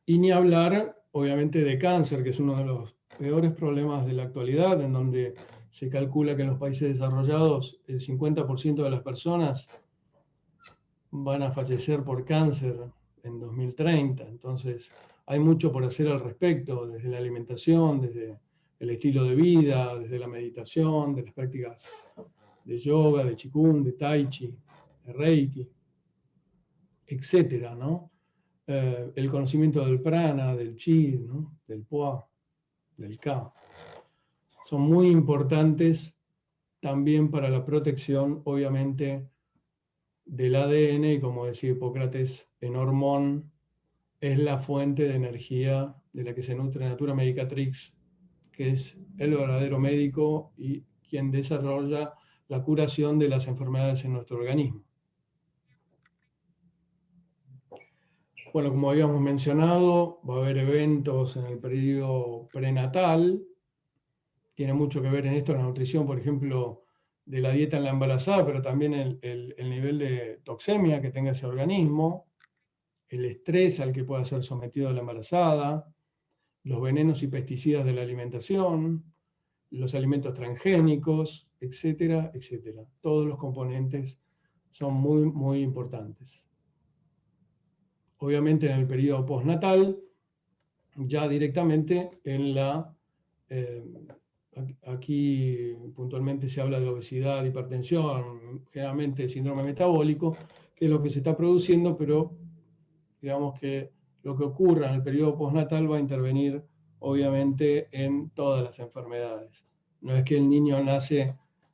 Y ni hablar, obviamente, de cáncer, que es uno de los peores problemas de la actualidad, en donde se calcula que en los países desarrollados el 50% de las personas van a fallecer por cáncer en 2030. Entonces, hay mucho por hacer al respecto, desde la alimentación, desde el estilo de vida, desde la meditación, de las prácticas de yoga, de qigong, de tai chi, de reiki, etcétera, ¿no? El conocimiento del prana, del chi, ¿no? Del pua, del ka. Son muy importantes también para la protección, obviamente, del ADN, y como decía Hipócrates, en hormón es la fuente de energía de la que se nutre Natura Medicatrix, que es el verdadero médico y quien desarrolla la curación de las enfermedades en nuestro organismo. Bueno, como habíamos mencionado, va a haber eventos en el periodo prenatal. Tiene mucho que ver en esto la nutrición, por ejemplo, de la dieta en la embarazada, pero también el nivel de toxemia que tenga ese organismo, el estrés al que pueda ser sometido la embarazada, los venenos y pesticidas de la alimentación, los alimentos transgénicos, etcétera, etcétera. Todos los componentes son muy, muy importantes. Obviamente en el periodo postnatal ya directamente en la... aquí puntualmente se habla de obesidad, hipertensión, generalmente síndrome metabólico, que es lo que se está produciendo, pero digamos que lo que ocurra en el periodo postnatal va a intervenir obviamente en todas las enfermedades. No es que el niño nace,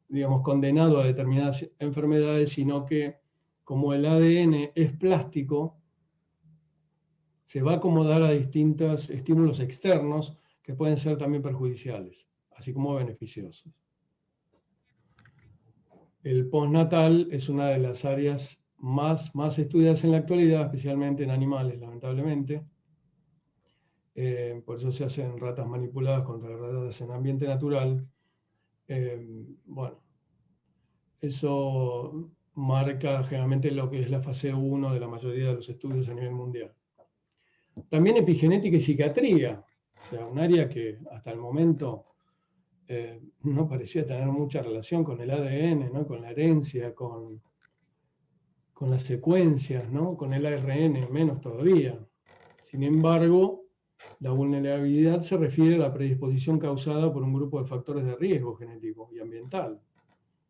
digamos, condenado a determinadas enfermedades, sino que como el ADN es plástico, se va a acomodar a distintos estímulos externos que pueden ser también perjudiciales, así como beneficiosos. El postnatal es una de las áreas más estudiadas en la actualidad, especialmente en animales, lamentablemente. Por eso se hacen ratas manipuladas contra ratas en ambiente natural. Bueno, eso marca generalmente lo que es la fase 1 de la mayoría de los estudios a nivel mundial. También epigenética y psiquiatría, o sea, un área que hasta el momento no parecía tener mucha relación con el ADN, ¿no? Con la herencia, con las secuencias, ¿no? Con el ARN, menos todavía. Sin embargo, la vulnerabilidad se refiere a la predisposición causada por un grupo de factores de riesgo genético y ambiental.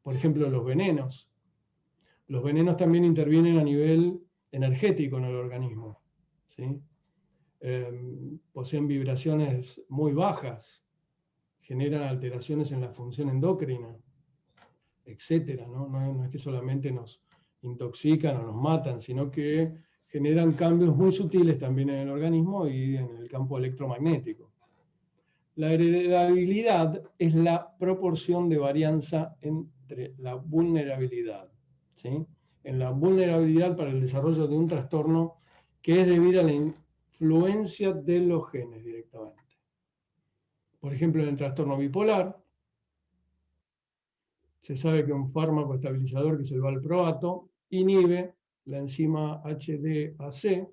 Por ejemplo, los venenos. Los venenos también intervienen a nivel energético en el organismo, ¿sí? Poseen vibraciones muy bajas, generan alteraciones en la función endocrina, etc. No es que solamente nos intoxican o nos matan, sino que generan cambios muy sutiles también en el organismo y en el campo electromagnético. La heredabilidad es la proporción de varianza entre la vulnerabilidad, ¿sí? En la vulnerabilidad para el desarrollo de un trastorno que es debida a la influencia de los genes directamente. Por ejemplo, en el trastorno bipolar, se sabe que un fármaco estabilizador, que es el valproato, inhibe la enzima HDAC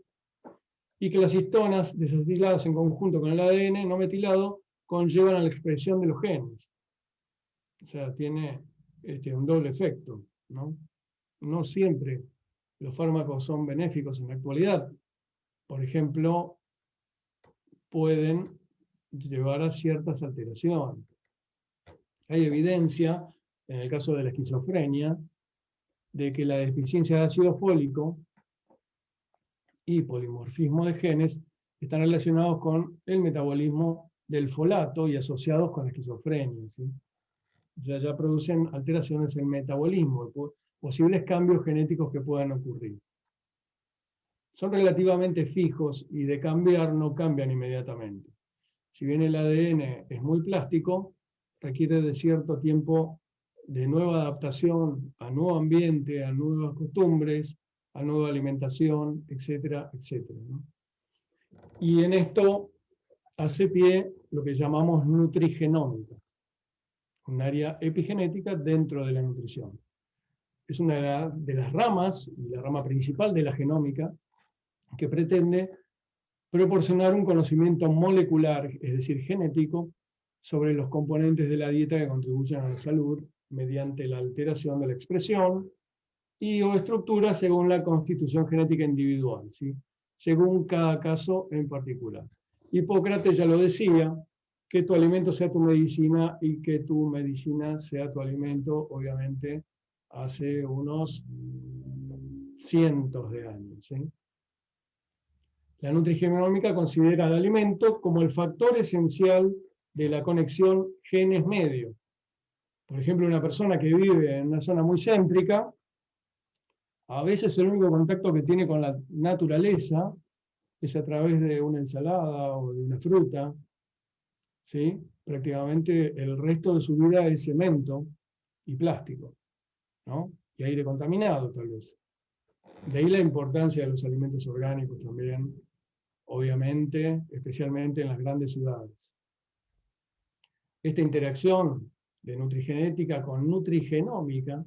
y que las histonas desetiladas en conjunto con el ADN no metilado conllevan a la expresión de los genes. O sea, tiene un doble efecto, ¿no? No siempre los fármacos son benéficos en la actualidad. Por ejemplo, pueden llevar a ciertas alteraciones. Hay evidencia, en el caso de la esquizofrenia, de que la deficiencia de ácido fólico y polimorfismo de genes están relacionados con el metabolismo del folato y asociados con la esquizofrenia, ¿sí? O sea, ya producen alteraciones en el metabolismo, posibles cambios genéticos que puedan ocurrir. Son relativamente fijos y de cambiar no cambian inmediatamente. Si bien el ADN es muy plástico, requiere de cierto tiempo de nueva adaptación a nuevo ambiente, a nuevas costumbres, a nueva alimentación, etcétera, etcétera, ¿no? Y en esto hace pie lo que llamamos nutrigenómica, un área epigenética dentro de la nutrición. Es una de las ramas, y la rama principal de la genómica, que pretende proporcionar un conocimiento molecular, es decir, genético, sobre los componentes de la dieta que contribuyen a la salud mediante la alteración de la expresión y o estructura según la constitución genética individual, ¿sí? Según cada caso en particular. Hipócrates ya lo decía, que tu alimento sea tu medicina y que tu medicina sea tu alimento, obviamente, hace unos cientos de años, ¿sí? La nutrigenómica considera al alimento como el factor esencial de la conexión genes-medio. Por ejemplo, una persona que vive en una zona muy céntrica, a veces el único contacto que tiene con la naturaleza es a través de una ensalada o de una fruta, ¿sí? Prácticamente el resto de su vida es cemento y plástico, ¿no? Y aire contaminado, tal vez. De ahí la importancia de los alimentos orgánicos también, obviamente, especialmente en las grandes ciudades. Esta interacción de nutrigenética con nutrigenómica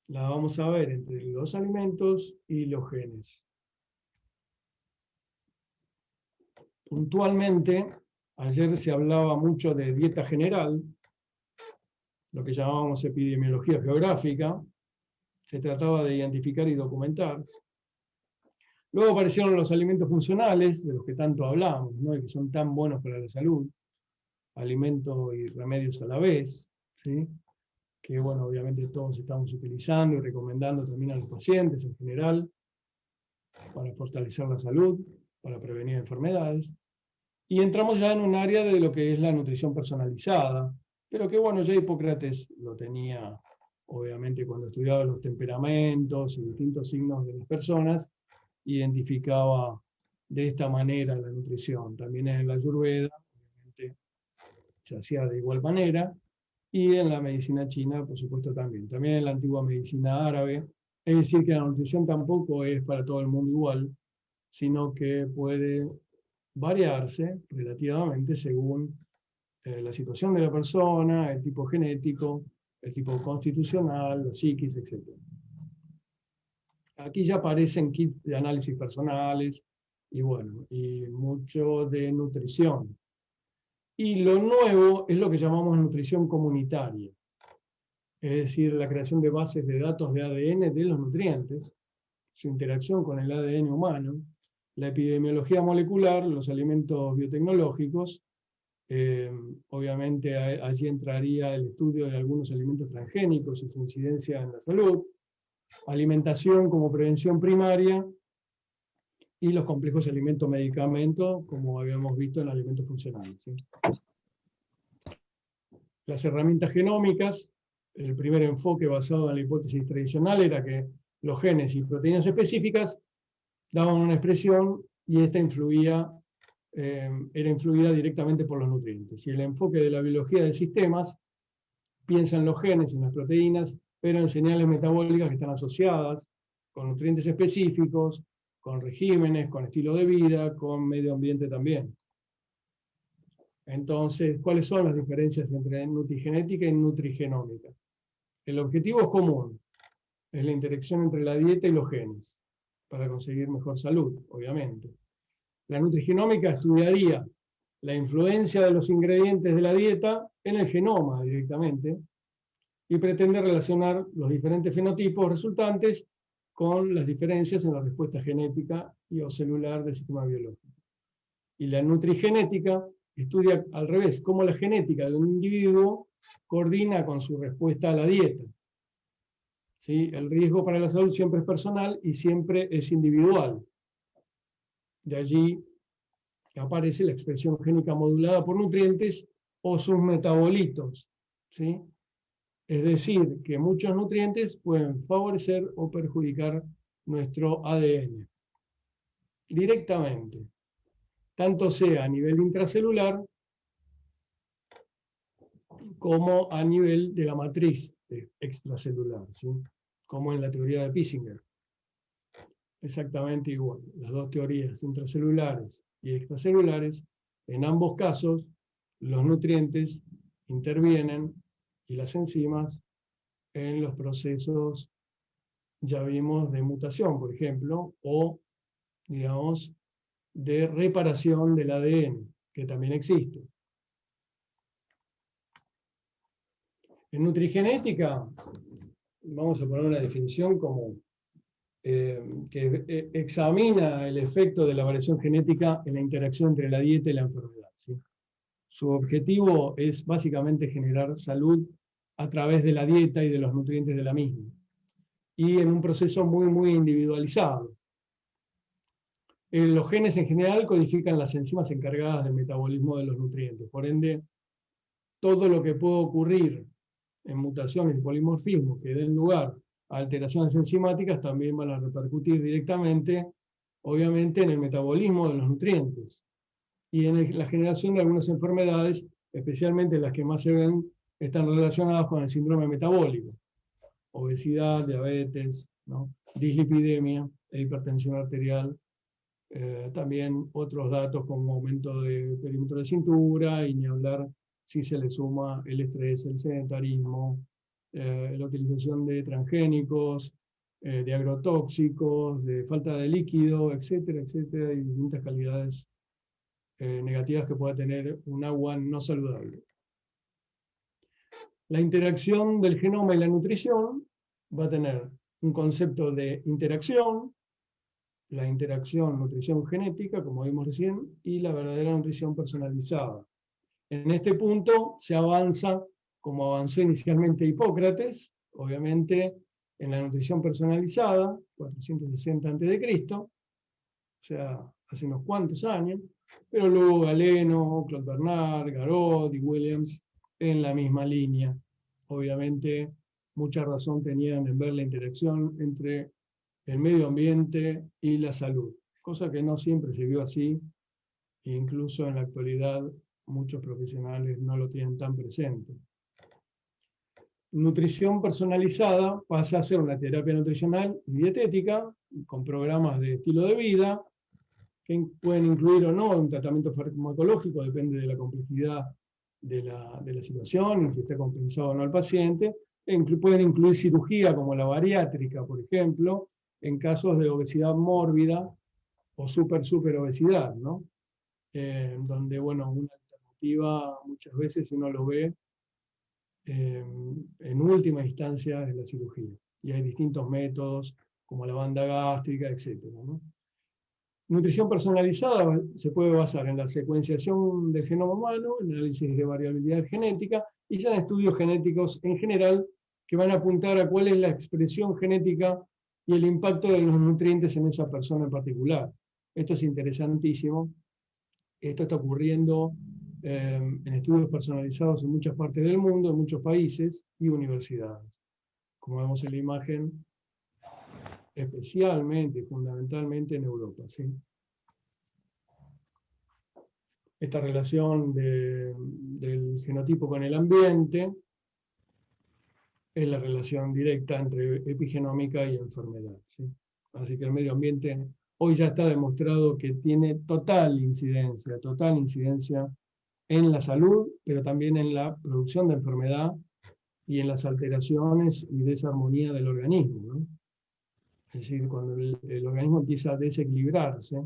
la vamos a ver entre los alimentos y los genes. Puntualmente, ayer se hablaba mucho de dieta general, lo que llamábamos epidemiología geográfica. Se trataba de identificar y documentar. Luego aparecieron los alimentos funcionales, de los que tanto hablamos, ¿no? Y que son tan buenos para la salud, alimentos y remedios a la vez, ¿sí? Que bueno, obviamente todos estamos utilizando y recomendando también a los pacientes en general, para fortalecer la salud, para prevenir enfermedades. Y entramos ya en un área de lo que es la nutrición personalizada, pero que bueno, ya Hipócrates lo tenía, obviamente, cuando estudiaba los temperamentos y distintos signos de las personas, identificaba de esta manera la nutrición. También en la Ayurveda, obviamente, se hacía de igual manera, y en la medicina china, por supuesto, también. También en la antigua medicina árabe. Es decir, que la nutrición tampoco es para todo el mundo igual, sino que puede variarse relativamente según la situación de la persona, el tipo genético, el tipo constitucional, la psiquis, etc. Aquí ya aparecen kits de análisis personales y bueno, y mucho de nutrición. Y lo nuevo es lo que llamamos nutrición comunitaria, es decir, la creación de bases de datos de ADN de los nutrientes, su interacción con el ADN humano, la epidemiología molecular, los alimentos biotecnológicos. Obviamente allí entraría el estudio de algunos alimentos transgénicos y su incidencia en la salud, alimentación como prevención primaria, y los complejos alimentos-medicamentos, como habíamos visto en alimentos funcionales, ¿sí? Las herramientas genómicas, el primer enfoque basado en la hipótesis tradicional era que los genes y proteínas específicas daban una expresión y esta era influida directamente por los nutrientes. Y el enfoque de la biología de sistemas piensa en los genes, en las proteínas, pero en señales metabólicas que están asociadas con nutrientes específicos, con regímenes, con estilo de vida, con medio ambiente también. Entonces, ¿cuáles son las diferencias entre nutrigenética y nutrigenómica? El objetivo es común, es la interacción entre la dieta y los genes, para conseguir mejor salud, obviamente. La nutrigenómica estudiaría la influencia de los ingredientes de la dieta en el genoma directamente y pretende relacionar los diferentes fenotipos resultantes con las diferencias en la respuesta genética y o celular del sistema biológico. Y la nutrigenética estudia al revés, cómo la genética de un individuo coordina con su respuesta a la dieta. ¿Sí? El riesgo para la salud siempre es personal y siempre es individual. De allí aparece la expresión génica modulada por nutrientes o sus metabolitos, ¿sí? Es decir, que muchos nutrientes pueden favorecer o perjudicar nuestro ADN directamente, tanto sea a nivel intracelular como a nivel de la matriz extracelular, ¿sí? Como en la teoría de Pissinger. Exactamente igual. Las dos teorías intracelulares y extracelulares, en ambos casos, los nutrientes intervienen y las enzimas en los procesos, ya vimos, de mutación, por ejemplo, o, digamos, de reparación del ADN, que también existe. En nutrigenética, vamos a poner una definición como que examina el efecto de la variación genética en la interacción entre la dieta y la enfermedad, ¿sí? Su objetivo es básicamente generar salud a través de la dieta y de los nutrientes de la misma, y en un proceso muy, muy individualizado. Los genes en general codifican las enzimas encargadas del metabolismo de los nutrientes, por ende, todo lo que puede ocurrir en mutaciones y polimorfismos que den lugar a alteraciones enzimáticas también van a repercutir directamente, obviamente, en el metabolismo de los nutrientes y en la generación de algunas enfermedades, especialmente las que más se ven, están relacionadas con el síndrome metabólico: obesidad, diabetes, ¿no? Dislipidemia e hipertensión arterial. También otros datos como aumento de perímetro de cintura, y ni hablar si se le suma el estrés, el sedentarismo, la utilización de transgénicos, de agrotóxicos, de falta de líquido, etcétera, etcétera, y distintas calidades negativas que pueda tener un agua no saludable. La interacción del genoma y la nutrición va a tener un concepto de interacción, la interacción nutrición genética, como vimos recién, y la verdadera nutrición personalizada. En este punto se avanza, como avanzó inicialmente Hipócrates, obviamente en la nutrición personalizada, 460 a.C., o sea, hace unos cuantos años, pero luego Galeno, Claude Bernard, Garrod y Williams en la misma línea. Obviamente, mucha razón tenían en ver la interacción entre el medio ambiente y la salud, cosa que no siempre se vio así, e incluso en la actualidad muchos profesionales no lo tienen tan presente. Nutrición personalizada pasa a ser una terapia nutricional y dietética con programas de estilo de vida que pueden incluir o no un tratamiento farmacológico, depende de la complejidad de la situación y si está compensado o no al paciente. Pueden incluir cirugía como la bariátrica, por ejemplo, en casos de obesidad mórbida o super obesidad, ¿no? Donde, bueno, una alternativa muchas veces uno lo ve en última instancia es la cirugía. Y hay distintos métodos, como la banda gástrica, etc., ¿no? Nutrición personalizada se puede basar en la secuenciación del genoma humano, en análisis de variabilidad genética, y ya en estudios genéticos en general que van a apuntar a cuál es la expresión genética y el impacto de los nutrientes en esa persona en particular. Esto es interesantísimo. Esto está ocurriendo en estudios personalizados en muchas partes del mundo, en muchos países y universidades. Como vemos en la imagen, especialmente y fundamentalmente en Europa, ¿sí? Esta relación del genotipo con el ambiente es la relación directa entre epigenómica y enfermedad, ¿sí? Así que el medio ambiente hoy ya está demostrado que tiene total incidencia en la salud, pero también en la producción de enfermedad y en las alteraciones y desarmonía del organismo, ¿no? Es decir, cuando el organismo empieza a desequilibrarse,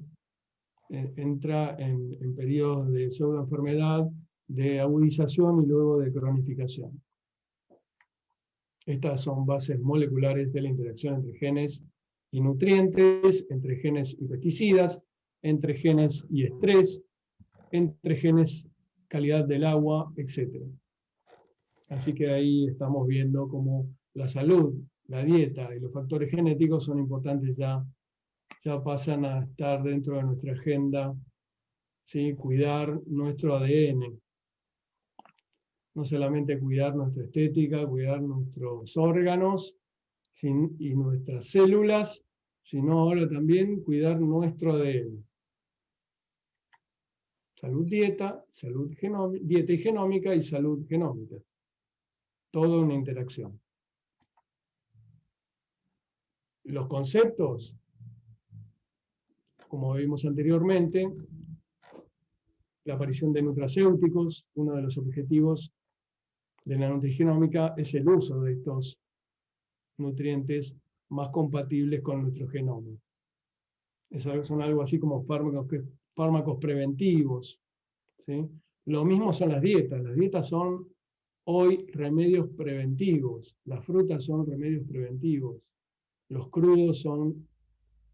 entra en periodos de pseudoenfermedad, de agudización y luego de cronificación. Estas son bases moleculares de la interacción entre genes y nutrientes, entre genes y pesticidas, entre genes y estrés, entre genes, calidad del agua, etc. Así que ahí estamos viendo cómo la salud, la dieta y los factores genéticos son importantes ya pasan a estar dentro de nuestra agenda, ¿sí? Cuidar nuestro ADN. No solamente cuidar nuestra estética, cuidar nuestros órganos y nuestras células, sino ahora también cuidar nuestro ADN. Salud dieta, dieta y genómica y salud genómica. Todo una interacción. Los conceptos, como vimos anteriormente, la aparición de nutracéuticos, uno de los objetivos de la nutrigenómica es el uso de estos nutrientes más compatibles con nuestro genoma. Son algo así como fármacos preventivos, ¿sí? Lo mismo son las dietas son hoy remedios preventivos, las frutas son remedios preventivos, los crudos son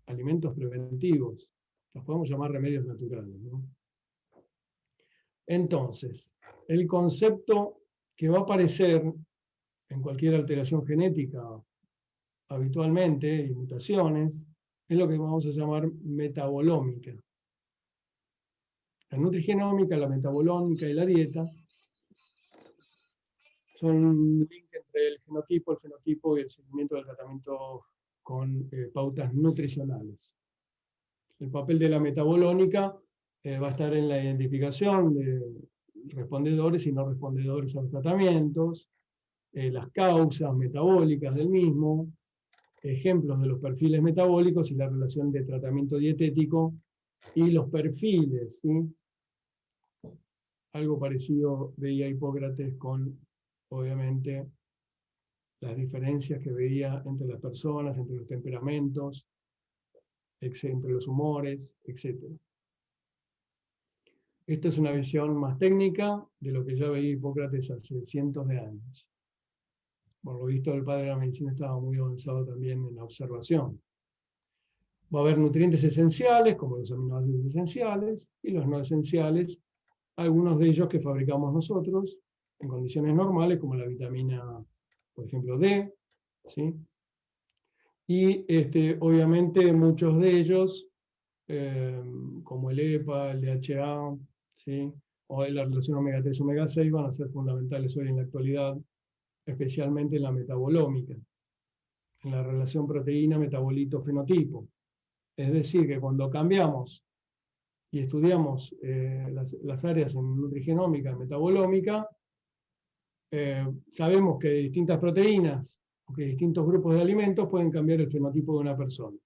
alimentos preventivos, los podemos llamar remedios naturales, ¿no? Entonces, el concepto que va a aparecer en cualquier alteración genética habitualmente y mutaciones es lo que vamos a llamar metabolómica. La nutrigenómica, la metabolómica y la dieta son un link entre el fenotipo y el seguimiento del tratamiento con pautas nutricionales. El papel de la metabolómica va a estar en la identificación de respondedores y no respondedores a los tratamientos, las causas metabólicas del mismo, ejemplos de los perfiles metabólicos y la relación de tratamiento dietético y los perfiles, ¿sí? Algo parecido veía Hipócrates con, obviamente, las diferencias que veía entre las personas, entre los temperamentos, entre los humores, etc. Esta es una visión más técnica de lo que ya veía Hipócrates hace cientos de años. Por lo visto, el padre de la medicina estaba muy avanzado también en la observación. Va a haber nutrientes esenciales, como los aminoácidos esenciales, y los no esenciales, algunos de ellos que fabricamos nosotros en condiciones normales, como la vitamina, por ejemplo, D, ¿sí? Y obviamente muchos de ellos, como el EPA, el DHA, ¿sí? O la relación omega 3, omega 6, van a ser fundamentales hoy en la actualidad, especialmente en la metabolómica, en la relación proteína-metabolito-fenotipo. Es decir, que cuando cambiamos y estudiamos las áreas en nutrigenómica y metabolómica, sabemos que distintas proteínas o que distintos grupos de alimentos pueden cambiar el fenotipo de una persona.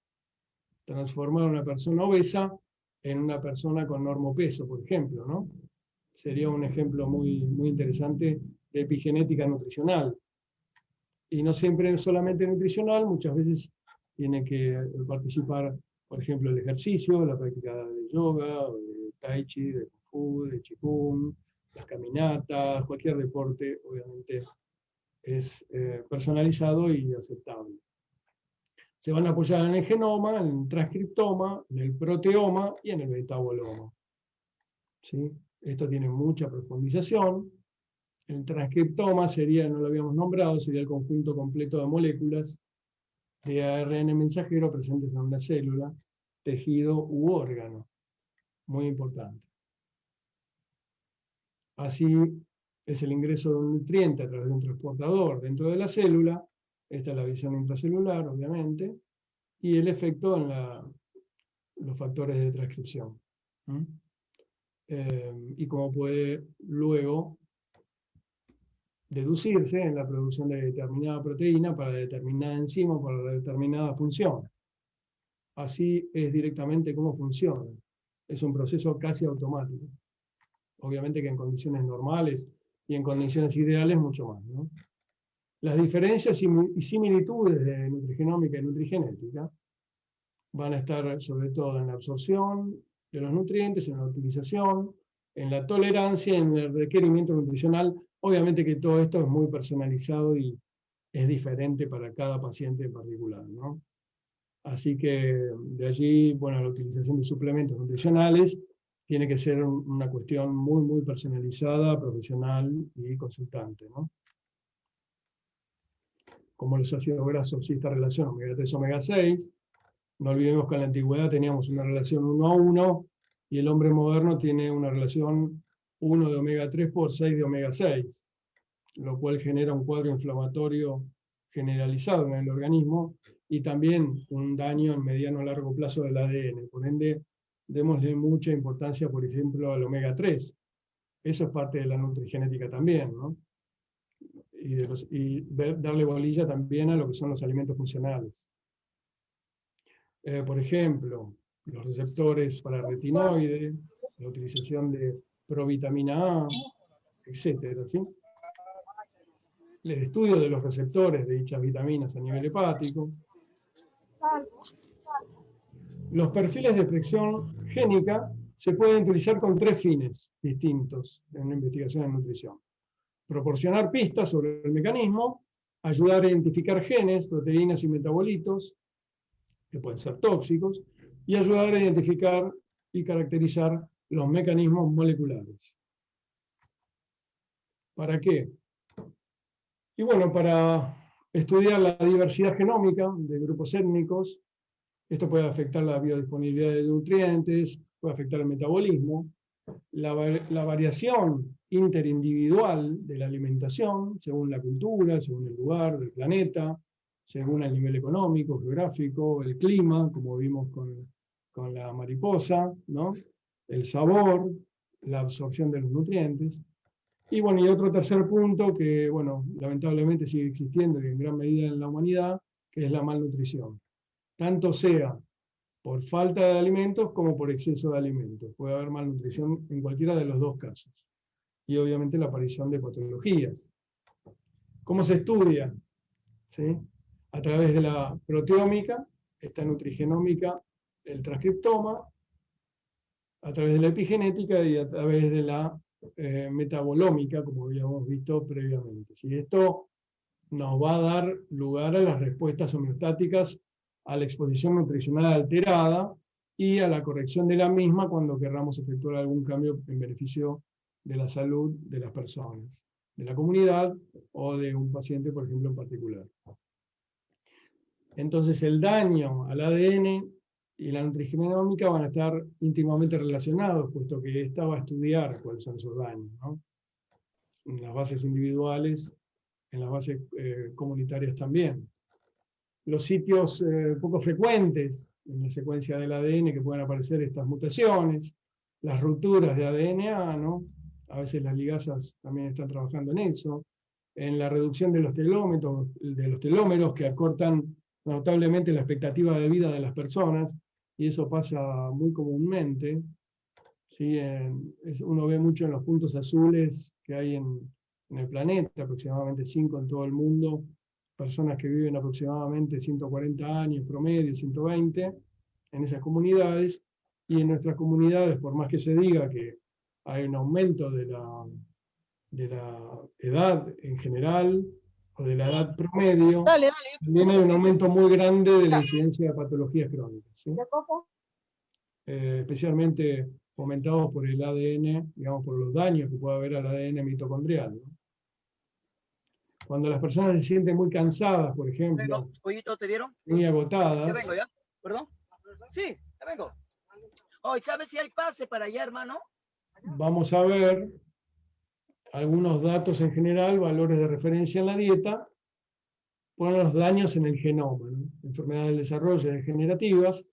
Transformar a una persona obesa en una persona con normopeso, por ejemplo, ¿no? Sería un ejemplo muy, muy interesante de epigenética nutricional. Y no siempre solamente nutricional, muchas veces tiene que participar, por ejemplo, el ejercicio, la práctica de yoga, o de tai chi, de kung fu, de qigong, las caminatas, cualquier deporte, obviamente, es personalizado y aceptable. Se van a apoyar en el genoma, en el transcriptoma, en el proteoma y en el metaboloma. ¿Sí? Esto tiene mucha profundización. El transcriptoma sería, no lo habíamos nombrado, sería el conjunto completo de moléculas de ARN mensajero presentes en una célula, tejido u órgano. Muy importante. Así es el ingreso de un nutriente a través de un transportador dentro de la célula. Esta es la visión intracelular, obviamente, y el efecto en los factores de transcripción. Y cómo puede luego deducirse en la producción de determinada proteína para determinada enzima, para determinada función. Así es directamente cómo funciona. Es un proceso casi automático. Obviamente que en condiciones normales y en condiciones ideales mucho más, ¿no? Las diferencias y similitudes de nutrigenómica y nutrigenética van a estar sobre todo en la absorción de los nutrientes, en la utilización, en la tolerancia, en el requerimiento nutricional. Obviamente que todo esto es muy personalizado y es diferente para cada paciente en particular, ¿no? Así que de allí, bueno, la utilización de suplementos nutricionales tiene que ser una cuestión muy, muy personalizada, profesional y consultante, ¿no? Como los ácidos grasos y esta relación omega 3, omega 6, no olvidemos que en la antigüedad teníamos una relación 1 a 1 y el hombre moderno tiene una relación 1 de omega 3 por 6 de omega 6, lo cual genera un cuadro inflamatorio generalizado en el organismo y también un daño en mediano a largo plazo del ADN. Por ende, démosle mucha importancia, por ejemplo, al omega 3. Eso es parte de la nutrigenética también, ¿no? Y darle bolilla también a lo que son los alimentos funcionales. Por ejemplo, los receptores para retinoide, la utilización de provitamina A, etc. ¿Sí? El estudio de los receptores de dichas vitaminas a nivel hepático. Los perfiles de expresión génica se pueden utilizar con 3 fines distintos en una investigación en nutrición. Proporcionar pistas sobre el mecanismo, ayudar a identificar genes, proteínas y metabolitos, que pueden ser tóxicos, y ayudar a identificar y caracterizar los mecanismos moleculares. ¿Para qué? Y bueno, para estudiar la diversidad genómica de grupos étnicos. Esto puede afectar la biodisponibilidad de nutrientes, puede afectar el metabolismo, la variación interindividual de la alimentación, según la cultura, según el lugar del planeta, según el nivel económico, geográfico, el clima, como vimos con la mariposa, ¿no? El sabor, la absorción de los nutrientes. Y bueno, y otro tercer punto que, bueno, lamentablemente sigue existiendo y en gran medida en la humanidad, que es la malnutrición. Tanto sea por falta de alimentos como por exceso de alimentos. Puede haber malnutrición en cualquiera de los dos casos. Y obviamente la aparición de patologías. ¿Cómo se estudia? ¿Sí? A través de la proteómica, esta nutrigenómica, el transcriptoma, a través de la epigenética y a través de la metabolómica, como habíamos visto previamente. ¿Sí? Esto nos va a dar lugar a las respuestas homeostáticas a la exposición nutricional alterada y a la corrección de la misma cuando querramos efectuar algún cambio en beneficio de la salud de las personas, de la comunidad o de un paciente, por ejemplo, en particular. Entonces el daño al ADN y la nutrigenómica van a estar íntimamente relacionados, puesto que esta va a estudiar cuáles son esos daños, ¿no? En las bases individuales, en las bases comunitarias también. Los sitios poco frecuentes en la secuencia del ADN que pueden aparecer estas mutaciones, las rupturas de ADN-A, ¿no? A veces las ligasas también están trabajando en eso, en la reducción de los telómeros que acortan notablemente la expectativa de vida de las personas, y eso pasa muy comúnmente. ¿Sí? Uno ve mucho en los puntos azules que hay en el planeta, aproximadamente 5 en todo el mundo, personas que viven aproximadamente 140 años promedio, 120, en esas comunidades, y en nuestras comunidades, por más que se diga que hay un aumento de la edad en general, o de la edad promedio, también hay un aumento muy grande de la incidencia de patologías crónicas, ¿sí? Especialmente fomentados por el ADN, digamos, por los daños que puede haber al ADN mitocondrial, ¿no? Cuando las personas se sienten muy cansadas, por ejemplo, ¿Pollito te dieron? muy agotadas. ¿Ya vengo ya? ¿Perdón? Sí, ya vengo. Oh, ¿sabes si hay pase para allá, hermano? Vamos a ver algunos datos en general, valores de referencia en la dieta, por los daños en el genoma, ¿no? Enfermedades del desarrollo degenerativas,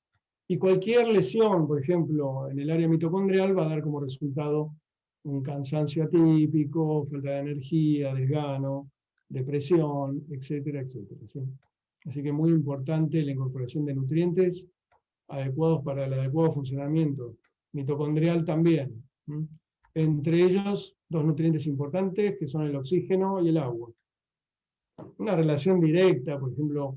y cualquier lesión, por ejemplo, en el área mitocondrial, va a dar como resultado un cansancio atípico, falta de energía, desgano, depresión, etcétera, etcétera, ¿sí? Así que es muy importante la incorporación de nutrientes adecuados para el adecuado funcionamiento mitocondrial también, ¿sí? Entre ellos, dos nutrientes importantes que son el oxígeno y el agua. Una relación directa, por ejemplo,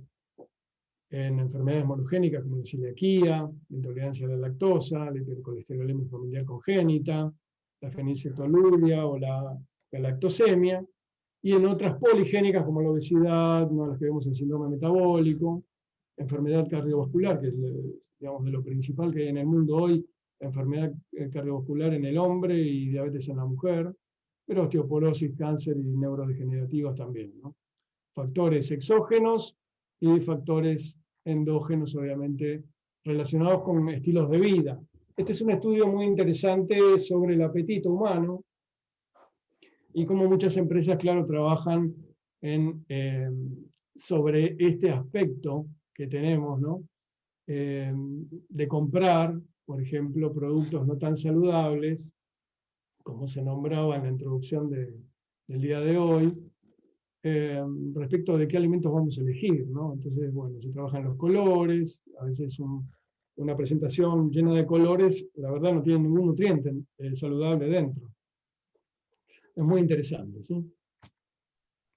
en enfermedades monogénicas como la celiaquía, la intolerancia a la lactosa, la hipercolesterolemia familiar congénita, la fenilcetoluria o la galactosemia, y en otras poligénicas como la obesidad, ¿no? Las que vemos en síndrome metabólico, enfermedad cardiovascular, que es, digamos, de lo principal que hay en el mundo hoy, enfermedad cardiovascular en el hombre y diabetes en la mujer, pero osteoporosis, cáncer y neurodegenerativas también, ¿no? Factores exógenos y factores endógenos, obviamente, relacionados con estilos de vida. Este es un estudio muy interesante sobre el apetito humano y cómo muchas empresas, claro, trabajan sobre este aspecto que tenemos, ¿no? De comprar, por ejemplo, productos no tan saludables, como se nombraba en la introducción del día de hoy, respecto de qué alimentos vamos a elegir, ¿no? Entonces, bueno, se trabajan los colores, a veces una presentación llena de colores, la verdad no tiene ningún nutriente saludable dentro. Es muy interesante, ¿sí?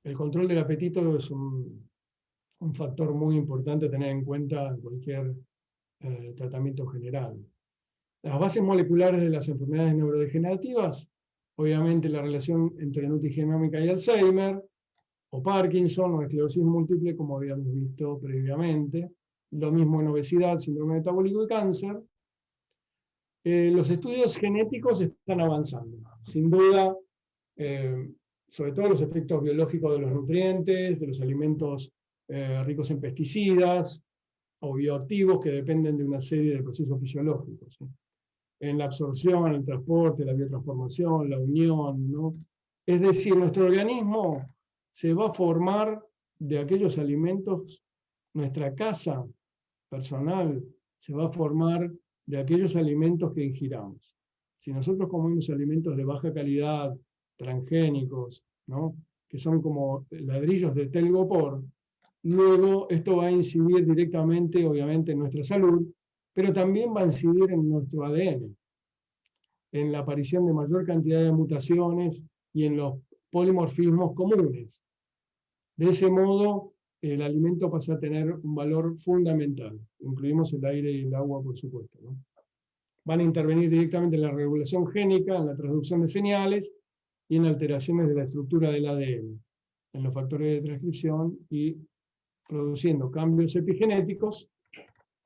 El control del apetito es un factor muy importante a tener en cuenta en cualquier tratamiento general. Las bases moleculares de las enfermedades neurodegenerativas, obviamente la relación entre nutrigenómica y Alzheimer, o Parkinson, o esclerosis múltiple, como habíamos visto previamente. Lo mismo en obesidad, síndrome metabólico y cáncer. Los estudios genéticos están avanzando. Sin duda, sobre todo los efectos biológicos de los nutrientes, de los alimentos ricos en pesticidas, o bioactivos que dependen de una serie de procesos fisiológicos, ¿sí? En la absorción, el transporte, la biotransformación, la unión, ¿no? Es decir, nuestro organismo se va a formar de aquellos alimentos, nuestra casa personal se va a formar de aquellos alimentos que ingiramos. Si nosotros comemos alimentos de baja calidad, transgénicos, ¿no? Que son como ladrillos de telgopor, luego esto va a incidir directamente, obviamente, en nuestra salud, pero también va a incidir en nuestro ADN, en la aparición de mayor cantidad de mutaciones y en los polimorfismos comunes. De ese modo, el alimento pasa a tener un valor fundamental. Incluimos el aire y el agua, por supuesto, ¿no? Van a intervenir directamente en la regulación génica, en la transducción de señales y en alteraciones de la estructura del ADN, en los factores de transcripción y produciendo cambios epigenéticos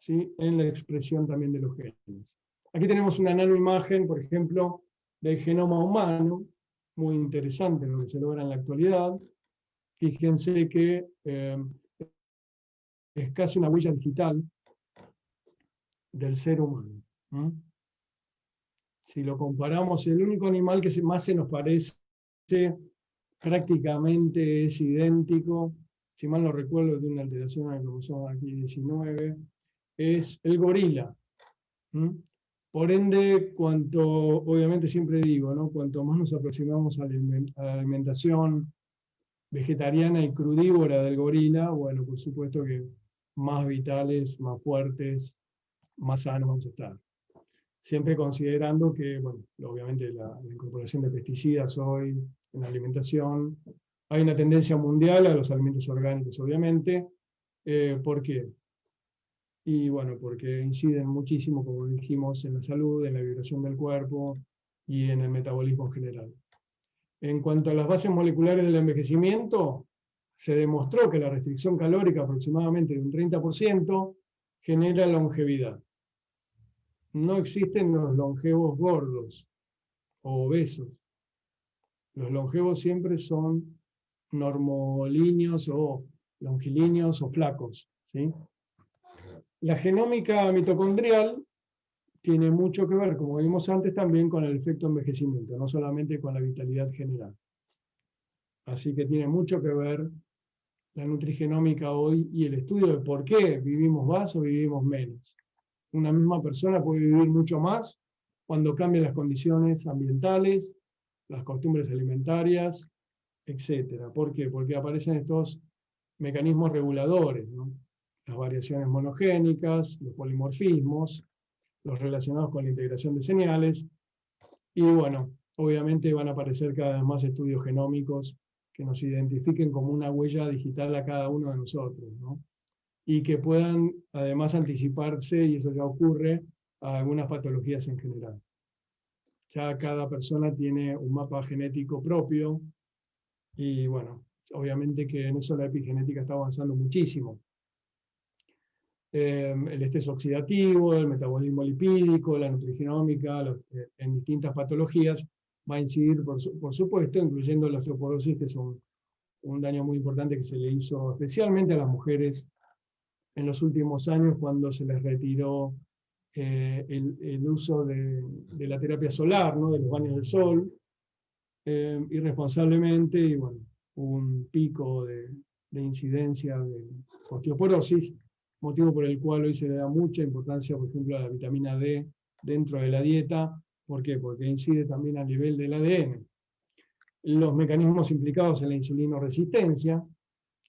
¿sí?, en la expresión también de los genes. Aquí tenemos una nanoimagen, por ejemplo, del genoma humano, muy interesante lo que se logra en la actualidad. Fíjense que es casi una huella digital del ser humano. Si lo comparamos, el único animal que más se nos parece, prácticamente es idéntico, si mal no recuerdo, de una alteración en el cromosoma aquí 19, es el gorila. Por ende, obviamente siempre digo, ¿no?, cuanto más nos aproximamos a la alimentación vegetariana y crudívora del gorila, bueno, por supuesto que más vitales, más fuertes, más sanos vamos a estar. Siempre considerando que, bueno, obviamente la incorporación de pesticidas hoy en la alimentación, hay una tendencia mundial a los alimentos orgánicos, obviamente. ¿Por qué? Y bueno, porque inciden muchísimo, como dijimos, en la salud, en la vibración del cuerpo y en el metabolismo en general. En cuanto a las bases moleculares del envejecimiento, se demostró que la restricción calórica aproximadamente de un 30% genera longevidad. No existen los longevos gordos o obesos. Los longevos siempre son normolíneos o longilíneos o flacos, ¿sí? La genómica mitocondrial tiene mucho que ver, como vimos antes, también con el efecto envejecimiento, no solamente con la vitalidad general. Así que tiene mucho que ver la nutrigenómica hoy y el estudio de por qué vivimos más o vivimos menos. Una misma persona puede vivir mucho más cuando cambian las condiciones ambientales, las costumbres alimentarias, etc. ¿Por qué? Porque aparecen estos mecanismos reguladores, ¿no? Las variaciones monogénicas, los polimorfismos, los relacionados con la integración de señales, y bueno, obviamente van a aparecer cada vez más estudios genómicos que nos identifiquen como una huella digital a cada uno de nosotros, ¿no? Y que puedan además anticiparse, y eso ya ocurre, a algunas patologías en general. Ya cada persona tiene un mapa genético propio, y bueno, obviamente que en eso la epigenética está avanzando muchísimo. El estrés oxidativo, el metabolismo lipídico, la nutrigenómica, en distintas patologías, va a incidir, por supuesto, incluyendo la osteoporosis, que es un daño muy importante que se le hizo especialmente a las mujeres en los últimos años, cuando se les retiró el uso de la terapia solar, ¿no?, de los baños de sol, irresponsablemente, y bueno, hubo un pico de incidencia de osteoporosis, motivo por el cual hoy se le da mucha importancia, por ejemplo, a la vitamina D dentro de la dieta. ¿Por qué? Porque incide también a nivel del ADN. Los mecanismos implicados en la insulinoresistencia,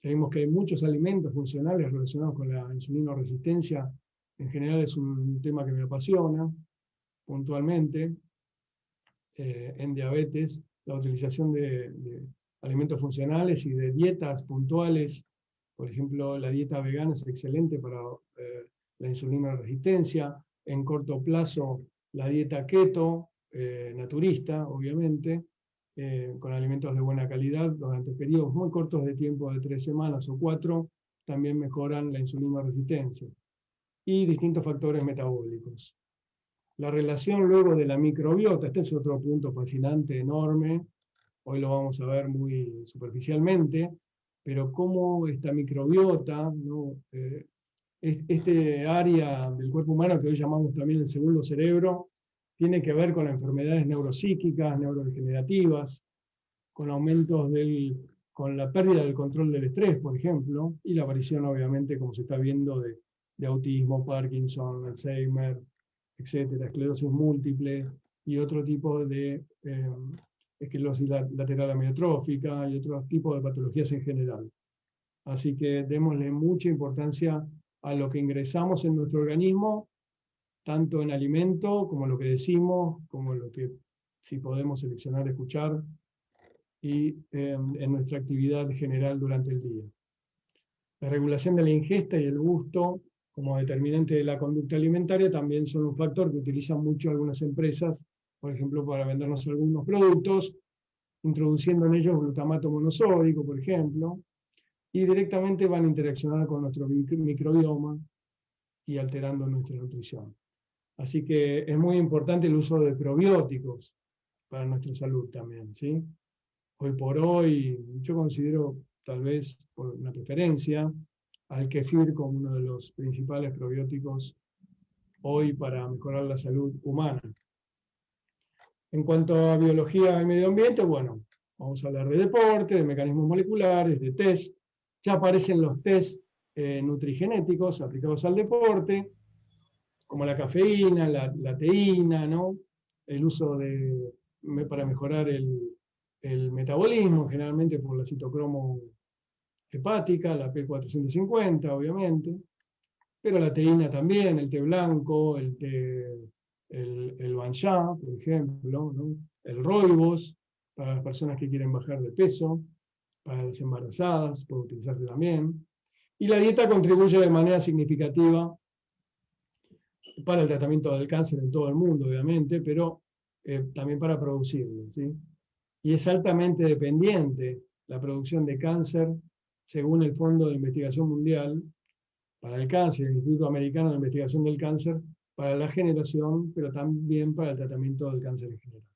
sabemos que hay muchos alimentos funcionales relacionados con la insulinoresistencia. En general es un tema que me apasiona, puntualmente. En diabetes, la utilización de alimentos funcionales y de dietas puntuales. Por ejemplo, la dieta vegana es excelente para la insulinoresistencia. En corto plazo, la dieta keto, naturista, obviamente, con alimentos de buena calidad, durante periodos muy cortos de tiempo, de 3 semanas o 4, también mejoran la insulinoresistencia. Y distintos factores metabólicos. La relación luego de la microbiota, este es otro punto fascinante, enorme. Hoy lo vamos a ver muy superficialmente, pero cómo esta microbiota, ¿no?, este área del cuerpo humano que hoy llamamos también el segundo cerebro, tiene que ver con enfermedades neuropsíquicas, neurodegenerativas, con aumentos con la pérdida del control del estrés, por ejemplo, y la aparición, obviamente, como se está viendo, de autismo, Parkinson, Alzheimer, etcétera, esclerosis múltiple y otro tipo de esclerosis lateral amiotrófica y otros tipos de patologías en general. Así que démosle mucha importancia a lo que ingresamos en nuestro organismo, tanto en alimento, como lo que decimos, como lo que, si podemos seleccionar, escuchar, y en nuestra actividad general durante el día. La regulación de la ingesta y el gusto, como determinante de la conducta alimentaria, también son un factor que utilizan mucho algunas empresas, por ejemplo, para vendernos algunos productos, introduciendo en ellos glutamato monosódico, por ejemplo, y directamente van a interaccionar con nuestro microbioma, y alterando nuestra nutrición. Así que es muy importante el uso de probióticos para nuestra salud también, ¿sí? Hoy por hoy, yo considero, tal vez por una preferencia, al kefir como uno de los principales probióticos hoy para mejorar la salud humana. En cuanto a biología y medio ambiente, bueno, vamos a hablar de deporte, de mecanismos moleculares, de test. Ya aparecen los test nutrigenéticos aplicados al deporte, como la cafeína, la teína, ¿no? El uso para mejorar el metabolismo, generalmente por la citocromo hepática, la P450, obviamente, pero la teína también, el té blanco, el banchá, por ejemplo, ¿no? El rooibos, para las personas que quieren bajar de peso, para las embarazadas, puede utilizarse también. Y la dieta contribuye de manera significativa para el tratamiento del cáncer en todo el mundo, obviamente, pero también para producirlo, ¿sí? Y es altamente dependiente la producción de cáncer, según el Fondo de Investigación Mundial para el Cáncer, el Instituto Americano de Investigación del Cáncer, para la generación, pero también para el tratamiento del cáncer en general.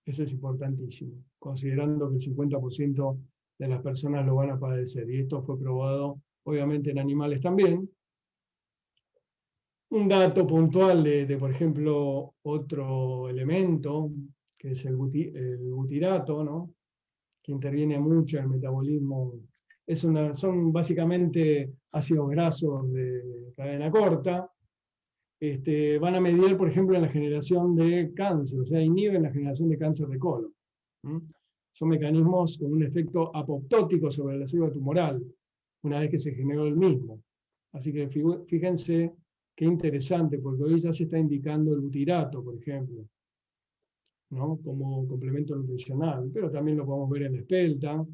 Eso es importantísimo, considerando que el 50% de las personas lo van a padecer, y esto fue probado, obviamente, en animales también. Un dato puntual por ejemplo, otro elemento, que es el butirato, ¿no? Que interviene mucho en el metabolismo. Son básicamente ácidos grasos de cadena corta. Van a medir, por ejemplo, en la generación de cáncer, o sea, inhiben la generación de cáncer de colon. Son mecanismos con un efecto apoptótico sobre la célula tumoral, una vez que se generó el mismo. Así que fíjense qué interesante, porque hoy ya se está indicando el butirato, por ejemplo, ¿no? Como complemento nutricional, pero también lo podemos ver en la espelta,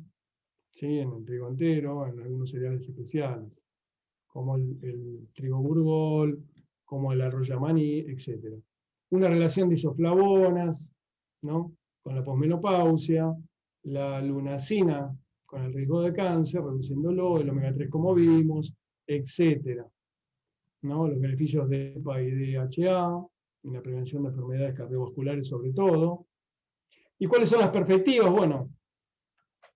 ¿sí? En el trigo entero, en algunos cereales especiales, como el trigo burgol, como el arroz yamaní, etc. Una relación de isoflavonas, ¿no? Con la posmenopausia, la lunacina con el riesgo de cáncer, reduciéndolo, el omega 3 como vimos, etc. ¿No? Los beneficios de EPA y DHA, en la prevención de enfermedades cardiovasculares sobre todo. ¿Y cuáles son las perspectivas? Bueno,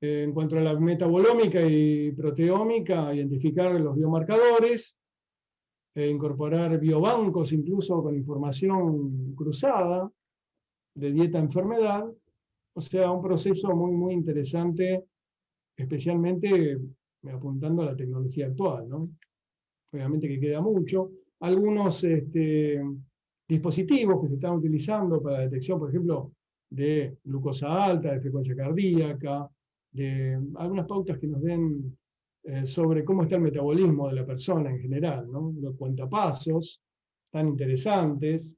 en cuanto a la metabolómica y proteómica, identificar los biomarcadores, incorporar biobancos incluso con información cruzada de dieta-enfermedad, o sea, un proceso muy, muy interesante, especialmente apuntando a la tecnología actual, ¿no? Obviamente que queda mucho. Algunos dispositivos que se están utilizando para la detección, por ejemplo, de glucosa alta, de frecuencia cardíaca, de algunas pautas que nos den sobre cómo está el metabolismo de la persona en general, ¿no? Los cuentapasos, tan interesantes,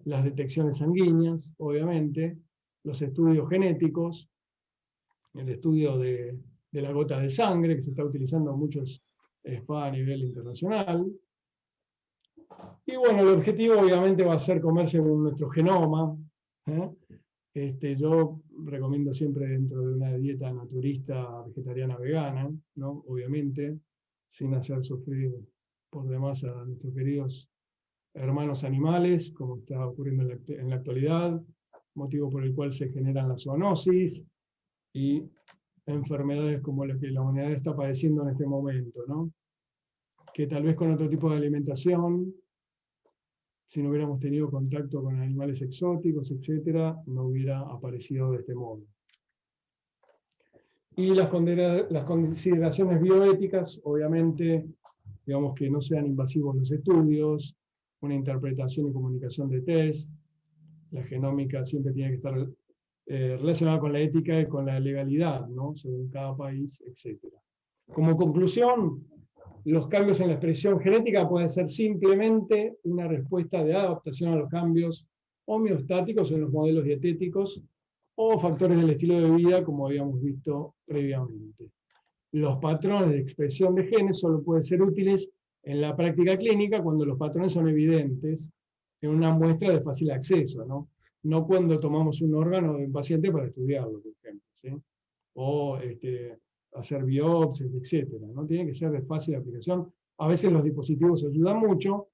las detecciones sanguíneas, obviamente, los estudios genéticos, el estudio de la gota de sangre, que se está utilizando en muchos spa a nivel internacional. Y bueno, el objetivo obviamente va a ser comerse nuestro genoma. Yo recomiendo siempre dentro de una dieta naturista, vegetariana, vegana, ¿no? Obviamente, sin hacer sufrir por demás a nuestros queridos hermanos animales, como está ocurriendo en la actualidad, motivo por el cual se generan las zoonosis y enfermedades como las que la humanidad está padeciendo en este momento, ¿no? Que tal vez con otro tipo de alimentación, si no hubiéramos tenido contacto con animales exóticos, etcétera, no hubiera aparecido de este modo. Y las consideraciones bioéticas, obviamente, digamos que no sean invasivos los estudios, una interpretación y comunicación de test, la genómica siempre tiene que estar relacionada con la ética y con la legalidad, ¿no? Según cada país, etcétera. Como conclusión, los cambios en la expresión genética pueden ser simplemente una respuesta de adaptación a los cambios homeostáticos en los modelos dietéticos o factores del estilo de vida, como habíamos visto previamente. Los patrones de expresión de genes solo pueden ser útiles en la práctica clínica cuando los patrones son evidentes en una muestra de fácil acceso, ¿no? No cuando tomamos un órgano de un paciente para estudiarlo, por ejemplo, ¿sí? O hacer biopsias, etc. ¿no? Tiene que ser de fácil aplicación A veces los dispositivos ayudan mucho,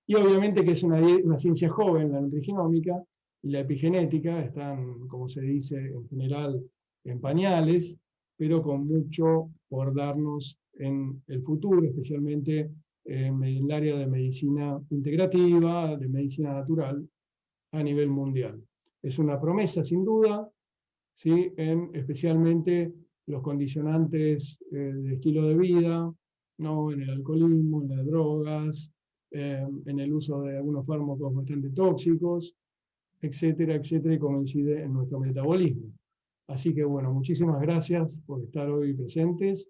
y obviamente que es una ciencia joven, la nutrigenómica y la epigenética, están, como se dice en general, en pañales, pero con mucho por darnos en el futuro, especialmente en el área de medicina integrativa, de medicina natural, a nivel mundial. Es una promesa, sin duda, ¿sí? Especialmente los condicionantes de estilo de vida, ¿no? En el alcoholismo, en las drogas, en el uso de algunos fármacos bastante tóxicos, etcétera, etcétera, y cómo incide en nuestro metabolismo. Así que bueno, muchísimas gracias por estar hoy presentes,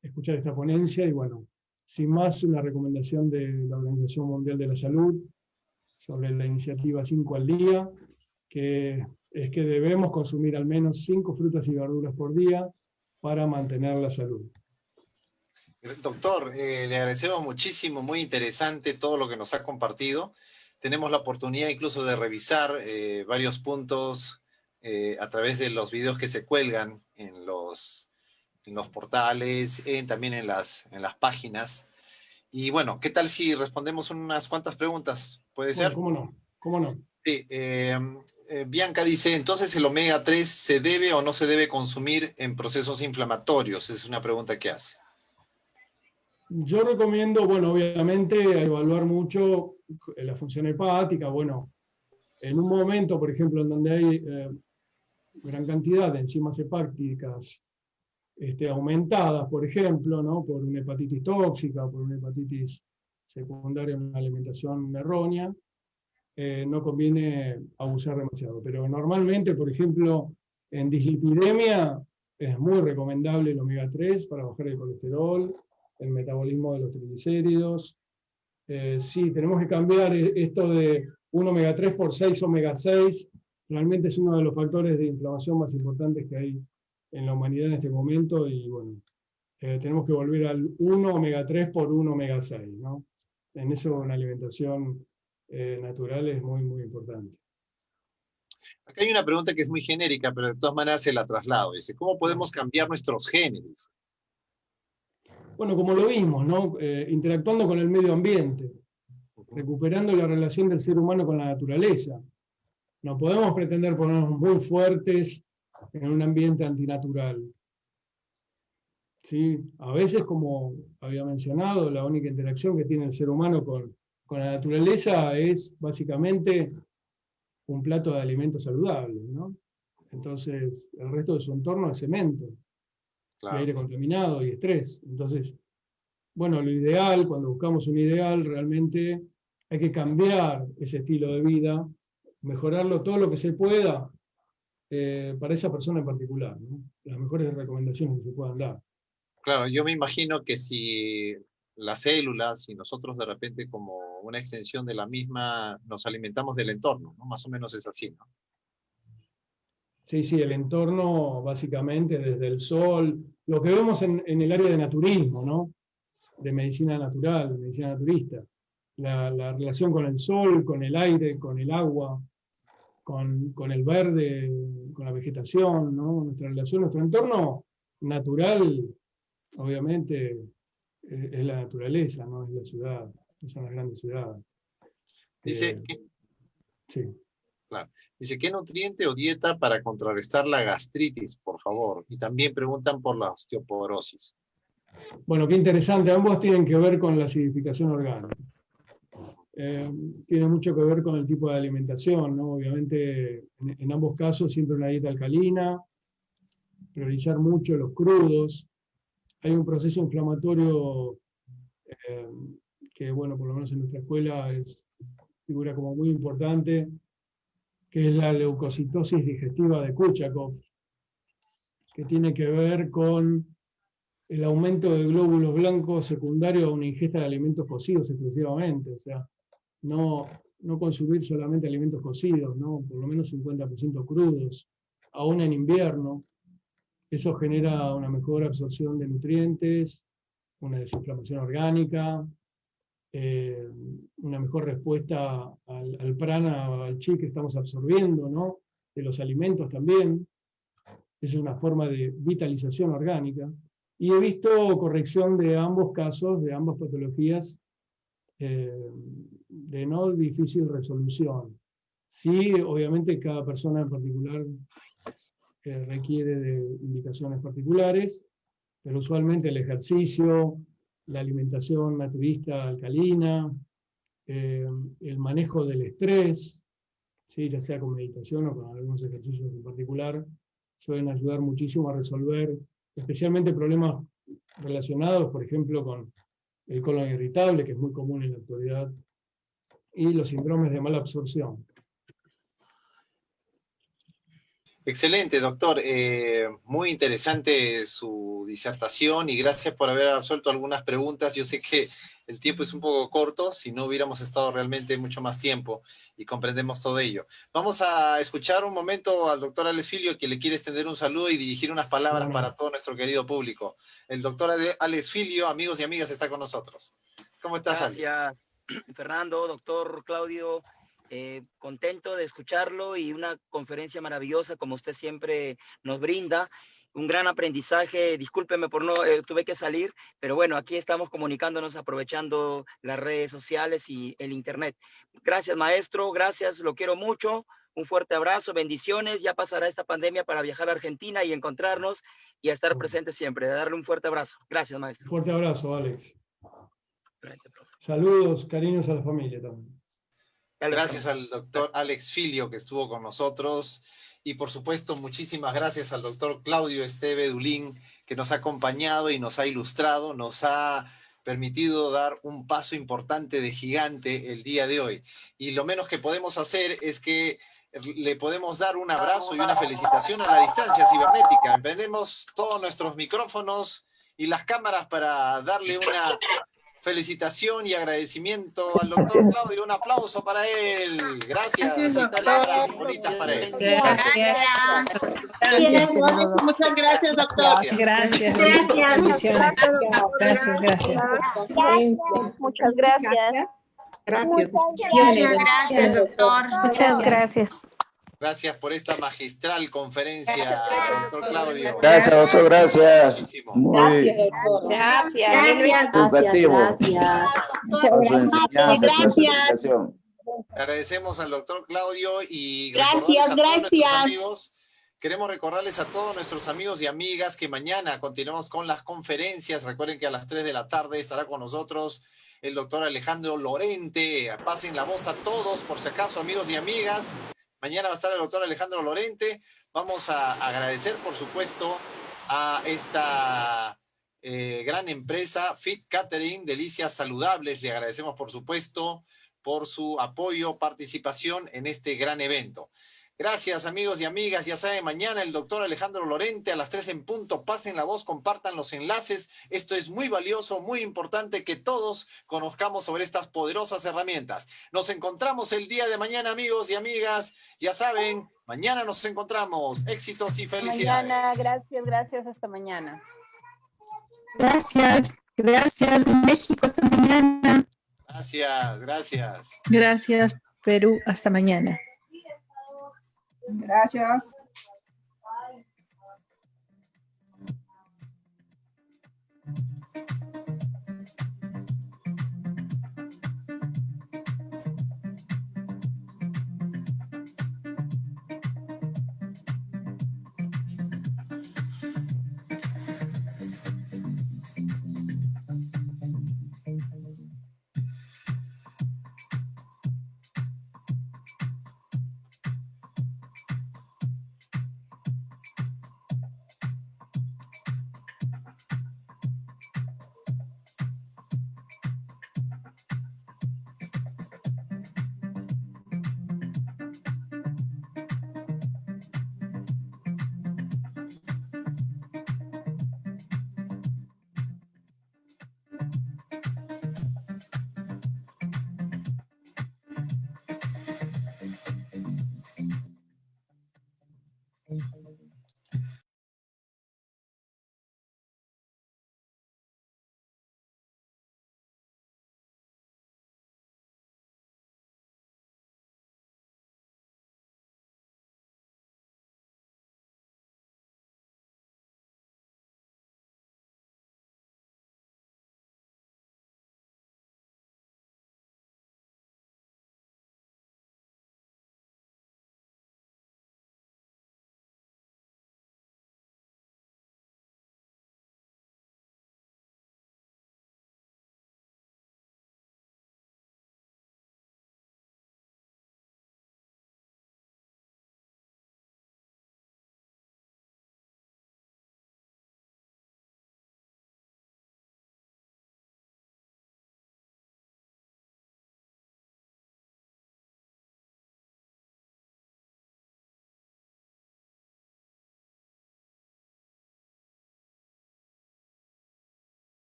escuchar esta ponencia, y bueno, sin más, una recomendación de la Organización Mundial de la Salud sobre la iniciativa 5 al día, que es que debemos consumir al menos 5 frutas y verduras por día para mantener la salud. Doctor, le agradecemos muchísimo, muy interesante todo lo que nos ha compartido. Tenemos la oportunidad incluso de revisar varios puntos a través de los videos que se cuelgan en los portales, también en las páginas. Y bueno, ¿qué tal si respondemos unas cuantas preguntas? ¿Puede ser? ¿Cómo no? ¿Cómo no? Sí, Bianca dice, entonces el omega 3 ¿se debe o no se debe consumir en procesos inflamatorios? Es una pregunta que hace. Yo recomiendo, bueno, obviamente, evaluar mucho la función hepática. Bueno, en un momento, por ejemplo, en donde hay gran cantidad de enzimas hepáticas aumentadas, por ejemplo, ¿no? Por una hepatitis tóxica, por una hepatitis secundaria, una alimentación errónea, no conviene abusar demasiado. Pero normalmente, por ejemplo, en dislipidemia es muy recomendable el omega 3 para bajar el colesterol, el metabolismo de los triglicéridos. Sí, tenemos que cambiar esto de un omega 3 por 6 omega 6. Realmente es uno de los factores de inflamación más importantes que hay en la humanidad en este momento, y bueno, tenemos que volver al 1 omega 3 por 1 omega 6, ¿no? En eso una alimentación natural es muy, muy importante. Acá hay una pregunta que es muy genérica, pero de todas maneras se la traslado. Dice, ¿cómo podemos cambiar nuestros genes? Bueno, como lo vimos, ¿no? Interactuando con el medio ambiente, recuperando la relación del ser humano con la naturaleza. No podemos pretender ponernos muy fuertes en un ambiente antinatural. ¿Sí? A veces, como había mencionado, la única interacción que tiene el ser humano con la naturaleza es básicamente un plato de alimentos saludables, ¿no? Entonces, el resto de su entorno es cemento, Claro. y aire contaminado y estrés. Entonces, bueno, lo ideal, cuando buscamos un ideal, realmente hay que cambiar ese estilo de vida, mejorarlo todo lo que se pueda para esa persona en particular, ¿no? Las mejores recomendaciones que se puedan dar. Claro, yo me imagino que si las células y nosotros de repente como una extensión de la misma nos alimentamos del entorno, ¿no? Más o menos es así, ¿no? Sí, sí, el entorno básicamente desde el sol, lo que vemos en el área de naturismo, ¿no? De medicina natural, de medicina naturista. La relación con el sol, con el aire, con el agua, con el verde, con la vegetación, ¿no? Nuestra relación, nuestro entorno natural, obviamente, es la naturaleza, ¿no? Es la ciudad, son las grandes ciudades. Dice, sí. Claro. Dice, ¿qué nutriente o dieta para contrarrestar la gastritis, por favor? Y también preguntan por la osteoporosis. Bueno, qué interesante. Ambos tienen que ver con la acidificación orgánica. Tiene mucho que ver con el tipo de alimentación, ¿no? Obviamente, en ambos casos, siempre una dieta alcalina, priorizar mucho los crudos. Hay un proceso inflamatorio que, bueno, por lo menos en nuestra escuela figura como muy importante, que es la leucocitosis digestiva de Kuchakov, que tiene que ver con el aumento de glóbulos blancos secundario a una ingesta de alimentos cocidos exclusivamente. O sea, no consumir solamente alimentos cocidos, ¿no? Por lo menos 50% crudos, aún en invierno. Eso genera una mejor absorción de nutrientes, una desinflamación orgánica, una mejor respuesta al prana, al chi que estamos absorbiendo, ¿no? De los alimentos también. Es una forma de vitalización orgánica. y he visto corrección de ambos casos, de ambas patologías, de no difícil resolución. Sí, obviamente cada persona en particular requiere de indicaciones particulares, pero usualmente el ejercicio, la alimentación naturista alcalina, el manejo del estrés, ¿sí? Ya sea con meditación o con algunos ejercicios en particular, suelen ayudar muchísimo a resolver especialmente problemas relacionados, por ejemplo, con el colon irritable, que es muy común en la actualidad, y los síndromes de mala absorción. Excelente, doctor. Muy interesante su disertación y gracias por haber absuelto algunas preguntas. Yo sé que el tiempo es un poco corto, si no hubiéramos estado realmente mucho más tiempo y comprendemos todo ello. Vamos a escuchar un momento al doctor Alex Filio, que le quiere extender un saludo y dirigir unas palabras para todo nuestro querido público. El doctor Alex Filio, amigos y amigas, está con nosotros. ¿Cómo estás, Alex? Gracias, Fernando, doctor Claudio. Contento de escucharlo y una conferencia maravillosa como usted siempre nos brinda. Un gran aprendizaje. Discúlpeme por no, tuve que salir, pero bueno, aquí estamos comunicándonos aprovechando las redes sociales y el internet. Gracias, maestro. Gracias, lo quiero mucho. Un fuerte abrazo, bendiciones. Ya pasará esta pandemia para viajar a Argentina y encontrarnos y a estar presentes siempre. Darle un fuerte abrazo. Gracias, maestro. Fuerte abrazo, Alex. Saludos, cariños a la familia también. Gracias al doctor Alex Filio, que estuvo con nosotros, y por supuesto muchísimas gracias al doctor Claudio Esteve Dulín, que nos ha acompañado y nos ha ilustrado, nos ha permitido dar un paso importante de gigante el día de hoy. Y lo menos que podemos hacer es que le podemos dar un abrazo y una felicitación a la distancia cibernética. Emprendemos todos nuestros micrófonos y las cámaras para darle una felicitación y agradecimiento al doctor Claudio. Un aplauso para él. Gracias. Palabras bonitas para él. Gracias. Muchas gracias, doctor. Gracias. Gracias. Muchas gracias. Muchas gracias, doctor. Muchas gracias. Gracias por esta magistral conferencia, doctor Claudio. Gracias, doctor, gracias. Muy Gracias. educativo. Gracias. Agradecemos al doctor Claudio y Gracias. amigos. Queremos recordarles a todos nuestros amigos y amigas que mañana continuamos con las conferencias. Recuerden que a las 3 de la tarde estará con nosotros el doctor Alejandro Lorente. Pasen la voz a todos, por si acaso, amigos y amigas. Mañana va a estar el doctor Alejandro Lorente. Vamos a agradecer, por supuesto, a esta gran empresa, Fit Catering, Delicias Saludables. Le agradecemos, por supuesto, por su apoyo, participación en este gran evento. Gracias, amigos y amigas. Ya saben, mañana el doctor Alejandro Lorente a las 3 en punto. Pasen la voz, compartan los enlaces. Esto es muy valioso, muy importante que todos conozcamos sobre estas poderosas herramientas. Nos encontramos el día de mañana, amigos y amigas. Ya saben, mañana nos encontramos. Éxitos y felicidades. Mañana, gracias. Hasta mañana. Gracias. México, hasta mañana. Gracias. Gracias, Perú, hasta mañana. Gracias.